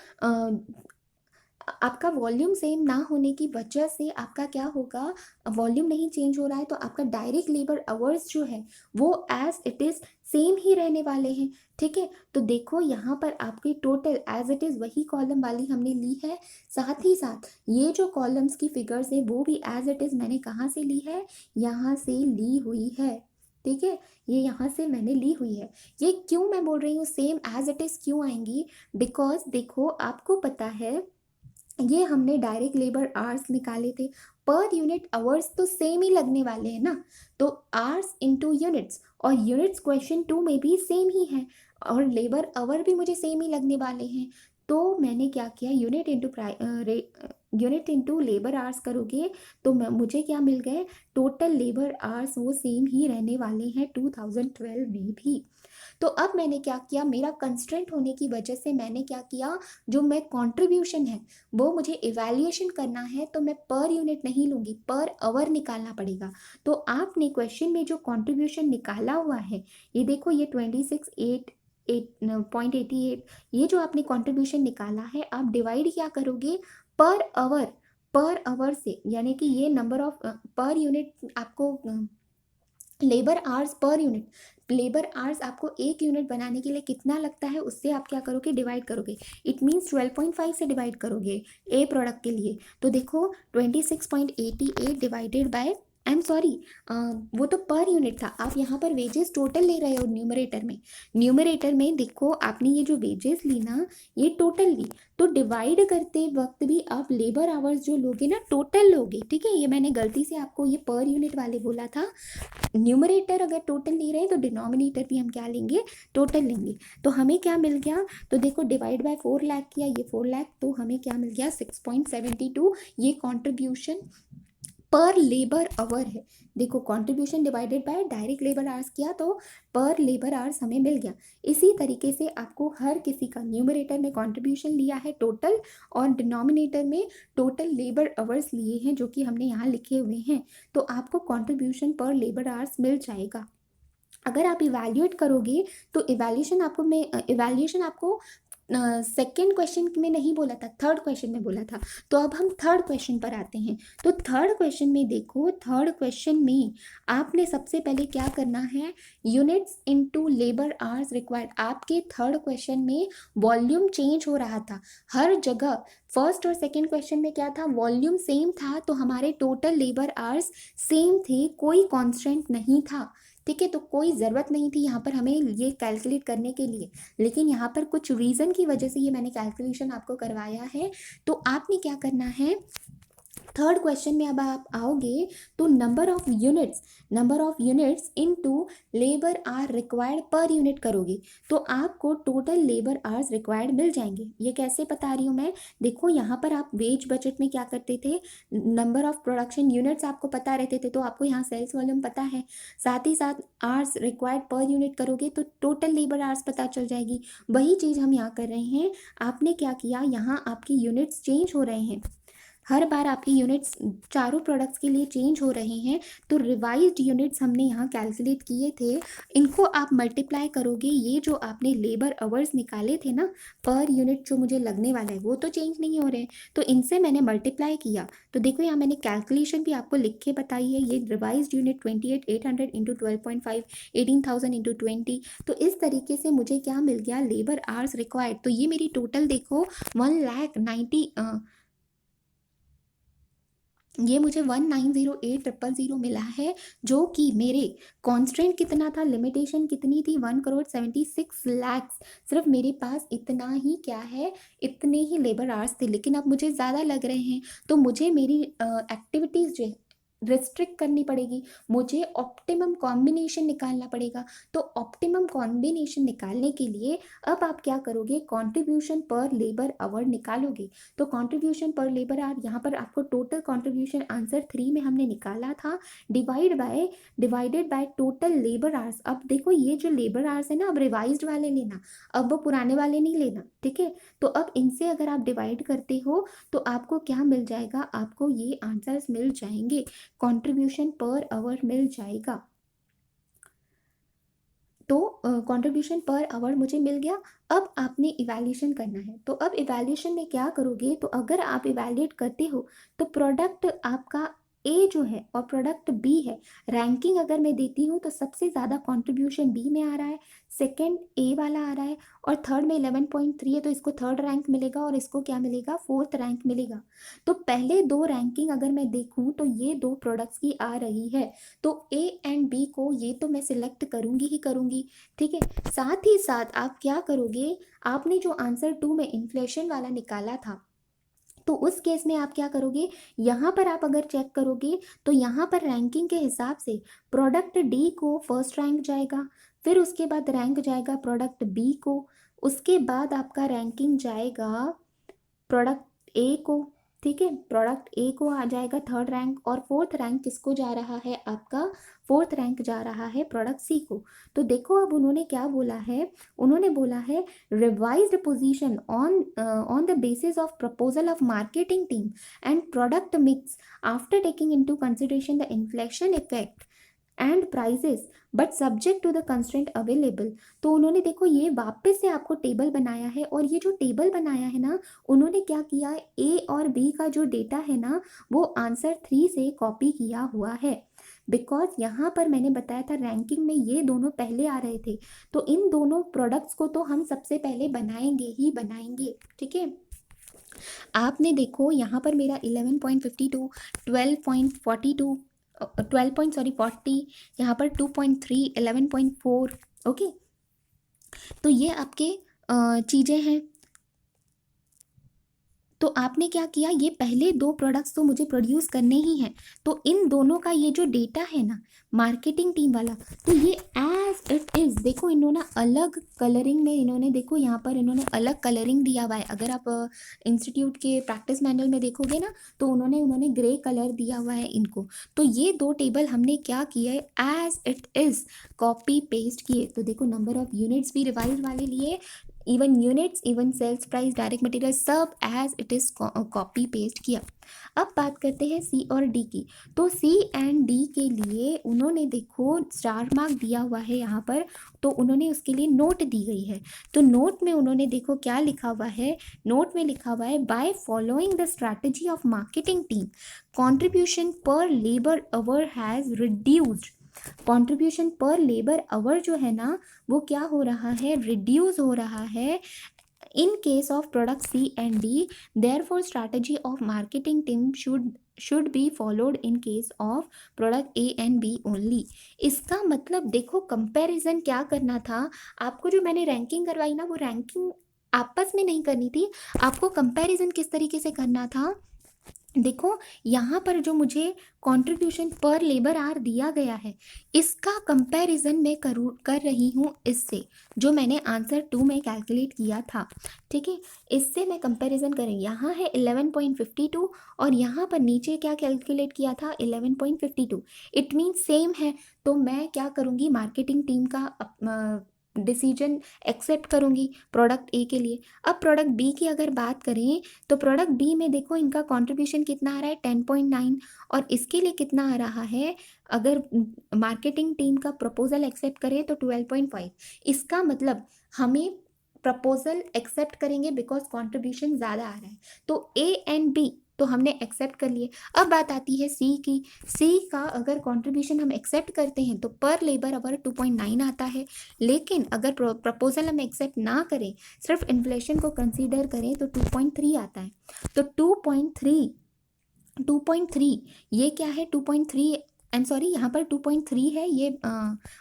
आपका वॉल्यूम सेम ना होने की वजह से आपका क्या होगा, वॉल्यूम नहीं चेंज हो रहा है तो आपका डायरेक्ट लेबर आवर्स जो है वो एज इट इज़ सेम ही रहने वाले हैं, ठीक है। तो देखो यहाँ पर आपकी टोटल एज इट इज़ वही कॉलम वाली हमने ली है, साथ ही साथ ये जो कॉलम्स की फिगर्स है वो भी एज इट इज़ मैंने कहाँ से ली है, यहाँ से ली हुई है, ठीक है, ये यहाँ से मैंने ली हुई है। ये क्यों मैं बोल रही हूँ सेम एज इट इज़ क्यों आएंगी, बिकॉज देखो आपको पता है ये हमने डायरेक्ट लेबर आवर्स निकाले थे, पर यूनिट आवर्स तो सेम ही लगने वाले हैं ना, तो आवर्स इनटू यूनिट्स, और यूनिट्स क्वेश्चन 2 में भी सेम ही है, और लेबर आवर भी मुझे सेम ही लगने वाले हैं। तो मैंने क्या किया, यूनिट इंटू लेबर आवर्स करोगे तो मुझे क्या मिल गए, टोटल लेबर आवर्स वो सेम ही रहने वाले हैं 2012 में भी। तो अब मैंने क्या किया, मेरा कंस्ट्रेंट होने की वजह से मैंने क्या किया, जो मैं कंट्रीब्यूशन है वो मुझे इवैल्यूएशन करना है, तो मैं पर यूनिट नहीं लूँगी, पर आवर निकालना पड़ेगा। तो आपने क्वेश्चन में जो कंट्रीब्यूशन निकाला हुआ है, ये देखो ये 26.88, ये जो आपने कंट्रीब्यूशन निकाला है आप डिवाइड क्या करोगे, पर आवर, पर आवर से, यानी कि ये नंबर ऑफ पर यूनिट आपको labour hours per unit, labour hours आपको एक यूनिट बनाने के लिए कितना लगता है उससे आप क्या करोगे, डिवाइड करोगे। इट मीन्स 12.5 से डिवाइड करोगे ए प्रोडक्ट के लिए। तो देखो 26.88 divided by, I am sorry, वो तो पर यूनिट था, आप यहाँ पर वेजेस टोटल ले रहे हो न्यूमरेटर में। न्यूमरेटर में देखो आपने ये जो वेजेस ली ना ये टोटल ली, तो डिवाइड करते वक्त भी आप लेबर आवर्स जो लोगे ना टोटल लोगे, ठीक है। ये मैंने गलती से आपको ये पर यूनिट वाले बोला था, न्यूमरेटर अगर टोटल ले रहे हैं तो डिनोमिनेटर भी हम क्या लेंगे, टोटल लेंगे। तो हमें क्या मिल गया, तो देखो डिवाइड बाय 4 लाख किया, ये 4 लाख, तो हमें क्या मिल गया 6.72, ये कंट्रीब्यूशन पर लेबर आवर है। देखो contribution divided by direct labour hours किया तो पर लेबर आवर्स हमें मिल गया। इसी तरीके से आपको हर किसी का न्यूमरेटर में कंट्रीब्यूशन लिया है टोटल, और डिनोमिनेटर में टोटल लेबर आवर्स लिए हैं जो कि हमने यहाँ लिखे हुए हैं, तो आपको कंट्रीब्यूशन पर लेबर आवर्स मिल जाएगा। अगर आप इवैल्यूएट करोगे तो इवैल्यूएशन आपको सेकेंड क्वेश्चन में नहीं बोला था, थर्ड क्वेश्चन में बोला था। तो अब हम थर्ड क्वेश्चन पर आते हैं। तो थर्ड क्वेश्चन में देखो, थर्ड क्वेश्चन में आपने सबसे पहले क्या करना है, units into labour hours required. आपके थर्ड क्वेश्चन में वॉल्यूम चेंज हो रहा था हर जगह, फर्स्ट और सेकेंड क्वेश्चन में क्या था, वॉल्यूम सेम था, तो हमारे टोटल लेबर आवर्स सेम थे, कोई कॉन्स्टेंट नहीं था, ठीक है। तो कोई ज़रूरत नहीं थी यहाँ पर हमें ये कैलकुलेट करने के लिए, लेकिन यहाँ पर कुछ रीज़न की वजह से ये मैंने कैलकुलेशन आपको करवाया है। तो आपने क्या करना है, थर्ड क्वेश्चन में अब आप आओगे तो number of units into labour hour required per unit करोगे तो आपको टोटल लेबर आवर्स रिक्वायर्ड मिल जाएंगे। ये कैसे बता रही हूँ मैं, देखो यहाँ पर आप वेज बजट में क्या करते थे, नंबर ऑफ प्रोडक्शन यूनिट्स आपको पता रहते थे, तो आपको यहाँ सेल्स वॉल्यूम पता है, साथ ही साथ आवर्स रिक्वायर्ड पर यूनिट करोगे तो टोटल लेबर आवर्स पता चल जाएगी। वही चीज़ हम यहाँ कर रहे हैं, आपने क्या किया, यहाँ आपकी यूनिट्स चेंज हो रहे हैं, हर बार आपकी यूनिट्स चारों प्रोडक्ट्स के लिए चेंज हो रहे हैं। तो रिवाइज्ड यूनिट्स हमने यहाँ कैलकुलेट किए थे, इनको आप मल्टीप्लाई करोगे, ये जो आपने लेबर आवर्स निकाले थे ना पर यूनिट जो मुझे लगने वाला है वो तो चेंज नहीं हो रहे हैं, तो इनसे मैंने मल्टीप्लाई किया। तो देखो यहाँ मैंने कैलकुलेशन भी आपको लिख के बताई है। ये रिवाइज्ड यूनिट 28,800 इंटू 12.5, 18,000 इंटू 20। तो इस तरीके से मुझे क्या मिल गया, लेबर आवर्स रिक्वायर्ड। तो ये मेरी टोटल देखो 1,90,000 ये मुझे 1,908,000 मिला है, जो कि मेरे कॉन्स्टेंट कितना था, लिमिटेशन कितनी थी, 1,76,00,000। सिर्फ मेरे पास इतना ही क्या है, इतने ही लेबर आवर्स थे। लेकिन अब मुझे ज़्यादा लग रहे हैं, तो मुझे मेरी एक्टिविटीज़ जो है रिस्ट्रिक्ट करनी पड़ेगी, मुझे ऑप्टिमम कॉम्बिनेशन निकालना पड़ेगा। तो ऑप्टिमम कॉम्बिनेशन निकालने के लिए अब आप क्या करोगे, कंट्रीब्यूशन पर लेबर आवर निकालोगे। तो कंट्रीब्यूशन पर लेबर आवर, यहाँ पर आपको टोटल कंट्रीब्यूशन आंसर 3 में हमने निकाला था, divided by total labour hours. अब देखो ये जो लेबर आवर्स है ना, अब रिवाइज्ड वाले लेना, अब वो पुराने वाले नहीं लेना, ठीक है। तो अब इनसे अगर आप डिवाइड करते हो तो आपको क्या मिल जाएगा, आपको ये आंसर्स मिल जाएंगे, कंट्रीब्यूशन पर आवर मिल जाएगा। तो कंट्रीब्यूशन पर आवर मुझे मिल गया। अब आपने इवैल्यूएशन करना है, तो अब इवैल्यूएशन में क्या करोगे, तो अगर आप इवैल्यूएट करते हो तो प्रोडक्ट आपका ए जो है और प्रोडक्ट बी है, रैंकिंग अगर मैं देती हूँ तो सबसे ज़्यादा कंट्रीब्यूशन बी में आ रहा है, सेकंड ए वाला आ रहा है, और थर्ड में 11.3 है, तो इसको थर्ड रैंक मिलेगा और इसको क्या मिलेगा, फोर्थ रैंक मिलेगा। तो पहले दो रैंकिंग अगर मैं देखूँ तो ये दो प्रोडक्ट्स की आ रही है, तो ए एंड बी को ये तो मैं सिलेक्ट करूँगी ही करूँगी, ठीक है। साथ ही साथ आप क्या करोगे, आपने जो आंसर 2 में इन्फ्लेशन वाला निकाला था, तो उस केस में आप क्या करोगे, यहाँ पर आप अगर चेक करोगे तो यहाँ पर रैंकिंग के हिसाब से प्रोडक्ट डी को फर्स्ट रैंक जाएगा, फिर उसके बाद रैंक जाएगा प्रोडक्ट बी को, उसके बाद आपका रैंकिंग जाएगा प्रोडक्ट ए को, ठीक है। प्रोडक्ट ए को आ जाएगा थर्ड रैंक, और फोर्थ रैंक किसको जा रहा है, आपका फोर्थ रैंक जा रहा है प्रोडक्ट सी को। तो देखो अब उन्होंने क्या बोला है, उन्होंने बोला है revised position on the basis of proposal of marketing team and product mix after taking into consideration the inflation effect and prices but subject to the constraint available. तो उन्होंने देखो ये वापस से आपको टेबल बनाया है, और ये जो टेबल बनाया है ना, उन्होंने क्या किया है, ए और बी का जो डेटा है ना वो आंसर 3 से कॉपी किया हुआ है। बिकॉज यहाँ पर मैंने बताया था रैंकिंग में ये दोनों पहले आ रहे थे, तो इन दोनों प्रोडक्ट्स को तो हम सबसे पहले बनाएंगे ही बनाएंगे, ठीक है। आपने देखो यहाँ पर मेरा 11.52, 12.42, 40, यहाँ पर 2.3, 11.4, ओके। तो ये आपके चीज़ें हैं। तो आपने क्या किया, ये पहले दो प्रोडक्ट्स तो मुझे प्रोड्यूस करने ही हैं, तो इन दोनों का ये जो डेटा है ना मार्केटिंग टीम वाला, तो ये एज इट इज़ देखो, इन्होंने अलग कलरिंग में, इन्होंने देखो यहाँ पर इन्होंने अलग कलरिंग दिया हुआ है। अगर आप इंस्टीट्यूट के प्रैक्टिस मैनुअल में देखोगे ना, तो उन्होंने उन्होंने ग्रे कलर दिया हुआ है इनको। तो ये दो टेबल हमने क्या किया है, as it is copy paste किए। तो देखो नंबर ऑफ यूनिट्स भी रिवाइज वाले लिए, even units, even sales price, direct material, सब as it is copy paste किया। अब बात करते हैं सी और डी की। तो सी एंड डी के लिए उन्होंने देखो स्टार मार्क दिया हुआ है यहाँ पर, तो उन्होंने उसके लिए नोट दी गई है। तो नोट में उन्होंने देखो क्या लिखा हुआ है, नोट में लिखा हुआ है by following the strategy of marketing team contribution पर labour our has reduced. Contribution per labour our जो है ना वो क्या हो रहा है, रिड्यूस हो रहा है in case of product C and D. Therefore strategy of marketing team should be followed in case of product A and B only. इसका मतलब देखो कंपैरिजन क्या करना था आपको, जो मैंने रैंकिंग करवाई ना वो रैंकिंग आपस में नहीं करनी थी, आपको कंपैरिजन किस तरीके से करना था। देखो यहाँ पर जो मुझे कंट्रीब्यूशन पर लेबर आवर दिया गया है, इसका कंपैरिजन मैं कर रही हूँ इससे, जो मैंने आंसर 2 में कैलकुलेट किया था, ठीक है। इससे मैं कंपैरिजन करें, यहाँ है 11.52 और यहाँ पर नीचे क्या कैलकुलेट किया था 11.52, इट मीन सेम है। तो मैं क्या करूँगी, मार्केटिंग टीम का डिसीजन एक्सेप्ट करूँगी प्रोडक्ट ए के लिए। अब प्रोडक्ट बी की अगर बात करें तो प्रोडक्ट बी में देखो इनका कंट्रीब्यूशन कितना आ रहा है 10.9 और इसके लिए कितना आ रहा है, अगर मार्केटिंग टीम का प्रपोजल एक्सेप्ट करें तो 12.5। इसका मतलब हमें प्रपोजल एक्सेप्ट करेंगे बिकॉज कंट्रीब्यूशन ज़्यादा आ रहा है। तो ए एंड बी तो हमने एक्सेप्ट कर लिए। अब बात आती है सी की। सी का अगर कंट्रीब्यूशन हम एक्सेप्ट करते हैं तो पर लेबर आवर 2.9 आता है, लेकिन अगर प्रपोजल हम एक्सेप्ट ना करें, सिर्फ इन्फ्लेशन को कंसीडर करें तो 2.3 आता है। तो 2.3 ये क्या है, 2.3 एंड सॉरी यहाँ पर 2.3 है ये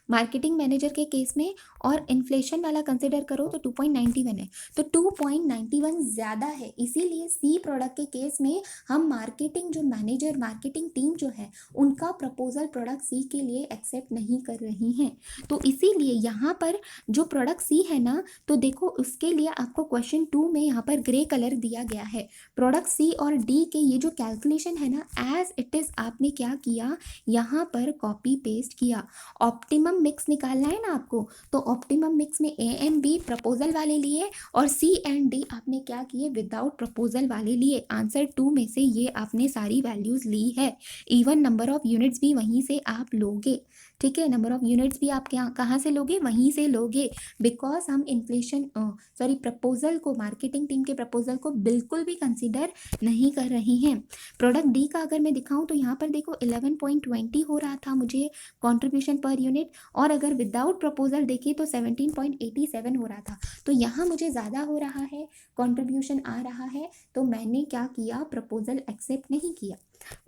मार्केटिंग मैनेजर के केस में, और इन्फ्लेशन वाला कंसिडर करो तो 2.91 है। तो 2.91 ज़्यादा है, इसीलिए सी प्रोडक्ट के केस में हम मार्केटिंग जो मैनेजर मार्केटिंग टीम जो है उनका प्रपोजल प्रोडक्ट सी के लिए एक्सेप्ट नहीं कर रही हैं। तो इसीलिए यहाँ पर जो प्रोडक्ट सी है ना, तो देखो उसके लिए आपको क्वेश्चन 2 में यहाँ पर ग्रे कलर दिया गया है। प्रोडक्ट सी और डी के ये जो कैलकुलेशन है ना, एज इट इज़ आपने क्या किया, यहाँ पर कॉपी पेस्ट किया। ऑप्टिमम मिक्स निकालना है ना आपको, तो ऑप्टिमम मिक्स में ए एंड बी प्रपोजल वाले लिए और सी एंड डी आपने क्या किए, विदाउट प्रपोजल वाले लिए। आंसर 2 में से ये आपने सारी वैल्यूज ली है। इवन नंबर ऑफ यूनिट्स भी वहीं से आप लोगे, ठीक है। नंबर ऑफ यूनिट्स भी आप क्या कहाँ से लोगे, वहीं से लोगे, बिकॉज हम इन्फ्लेशन सॉरी प्रपोजल को, मार्केटिंग टीम के प्रपोजल को बिल्कुल भी कंसिडर नहीं कर रही हैं। प्रोडक्ट डी का अगर मैं दिखाऊं तो यहाँ पर देखो 11.20 हो रहा था मुझे कंट्रीब्यूशन पर यूनिट, और अगर विदाउट प्रपोजल देखिए तो 17.87 हो रहा था। तो यहाँ मुझे ज़्यादा हो रहा है, कंट्रीब्यूशन आ रहा है, तो मैंने क्या किया, प्रपोजल एक्सेप्ट नहीं किया।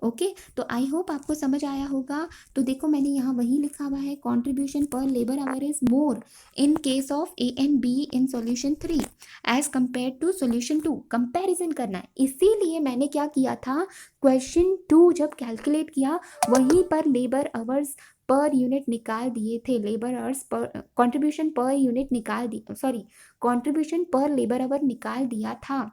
ओके, तो आई होप आपको समझ आया होगा। तो देखो मैंने यहाँ वही लिखा हुआ है, contribution per labour hour is more in case of A and B in solution 3 as compare to solution 2। Comparison करना है, इसीलिए मैंने क्या किया था, क्वेश्चन 2 जब कैलकुलेट किया वहीं पर लेबर आवर्स पर यूनिट निकाल दिए थे, लेबर आवर्स पर कंट्रीब्यूशन पर यूनिट निकाल दी, sorry contribution per labour hour निकाल दिया था,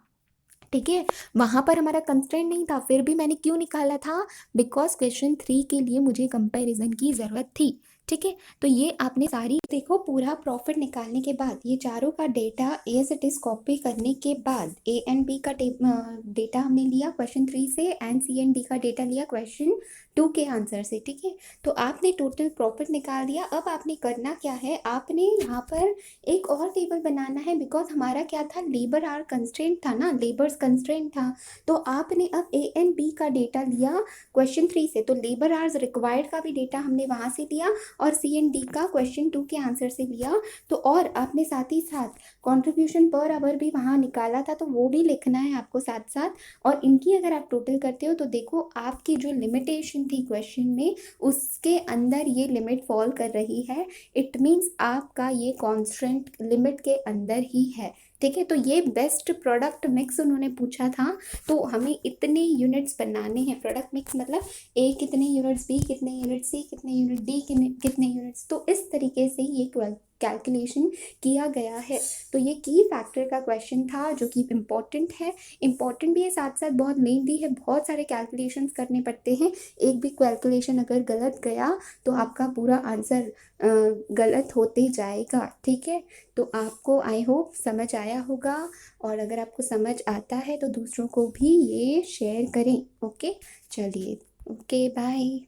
ठीक है। वहाँ पर हमारा कंस्ट्रेंट नहीं था, फिर भी मैंने क्यों निकाला था, बिकॉज क्वेश्चन 3 के लिए मुझे कंपैरिजन की ज़रूरत थी, ठीक है। तो ये आपने सारी देखो, पूरा प्रॉफिट निकालने के बाद ये चारों का data as it is copy करने के बाद ए एंड बी का डेटा हमने लिया क्वेश्चन 3 से, एंड सी एंड डी का डेटा लिया क्वेश्चन 2 के आंसर से, ठीक है। तो आपने टोटल प्रॉफिट निकाल दिया। अब आपने करना क्या है, आपने यहाँ पर एक और टेबल बनाना है, बिकॉज हमारा क्या था, लेबर आवर कंस्ट्रेंट था ना, लेबर्स कंस्ट्रेंट था। तो आपने अब ए एंड बी का डेटा लिया क्वेश्चन 3 से, तो लेबर आवर्स रिक्वायर्ड का भी डेटा हमने वहाँ से लिया और सी एंड डी का क्वेश्चन 2 के आंसर से लिया। तो और आपने साथ ही साथ कंट्रीब्यूशन पर आवर भी वहाँ निकाला था, तो वो भी लिखना है आपको साथ साथ। और इनकी अगर आप टोटल करते हो तो देखो आपकी जो लिमिटेशन थी क्वेश्चन में, उसके अंदर ये लिमिट फॉल कर रही है। इट मीन्स आपका ये कॉन्स्टेंट लिमिट के अंदर ही है, ठीक है। तो ये बेस्ट प्रोडक्ट मिक्स उन्होंने पूछा था, तो हमें इतने यूनिट्स बनाने हैं। प्रोडक्ट मिक्स मतलब ए कितने यूनिट्स, बी कितने यूनिट, सी कितने यूनिट, डी कितने यूनिट्स, तो इस तरीके से ये कैलकुलेशन किया गया है। तो ये की फैक्टर का क्वेश्चन था जो कि इम्पॉर्टेंट है, इम्पॉर्टेंट भी है साथ साथ बहुत लेंथी है, बहुत सारे कैलकुलेशंस करने पड़ते हैं। एक भी कैलकुलेशन अगर गलत गया तो आपका पूरा आंसर गलत होते जाएगा, ठीक है। तो आपको आई होप समझ आया होगा, और अगर आपको समझ आता है तो दूसरों को भी ये शेयर करें। ओके, चलिए, ओके, बाय।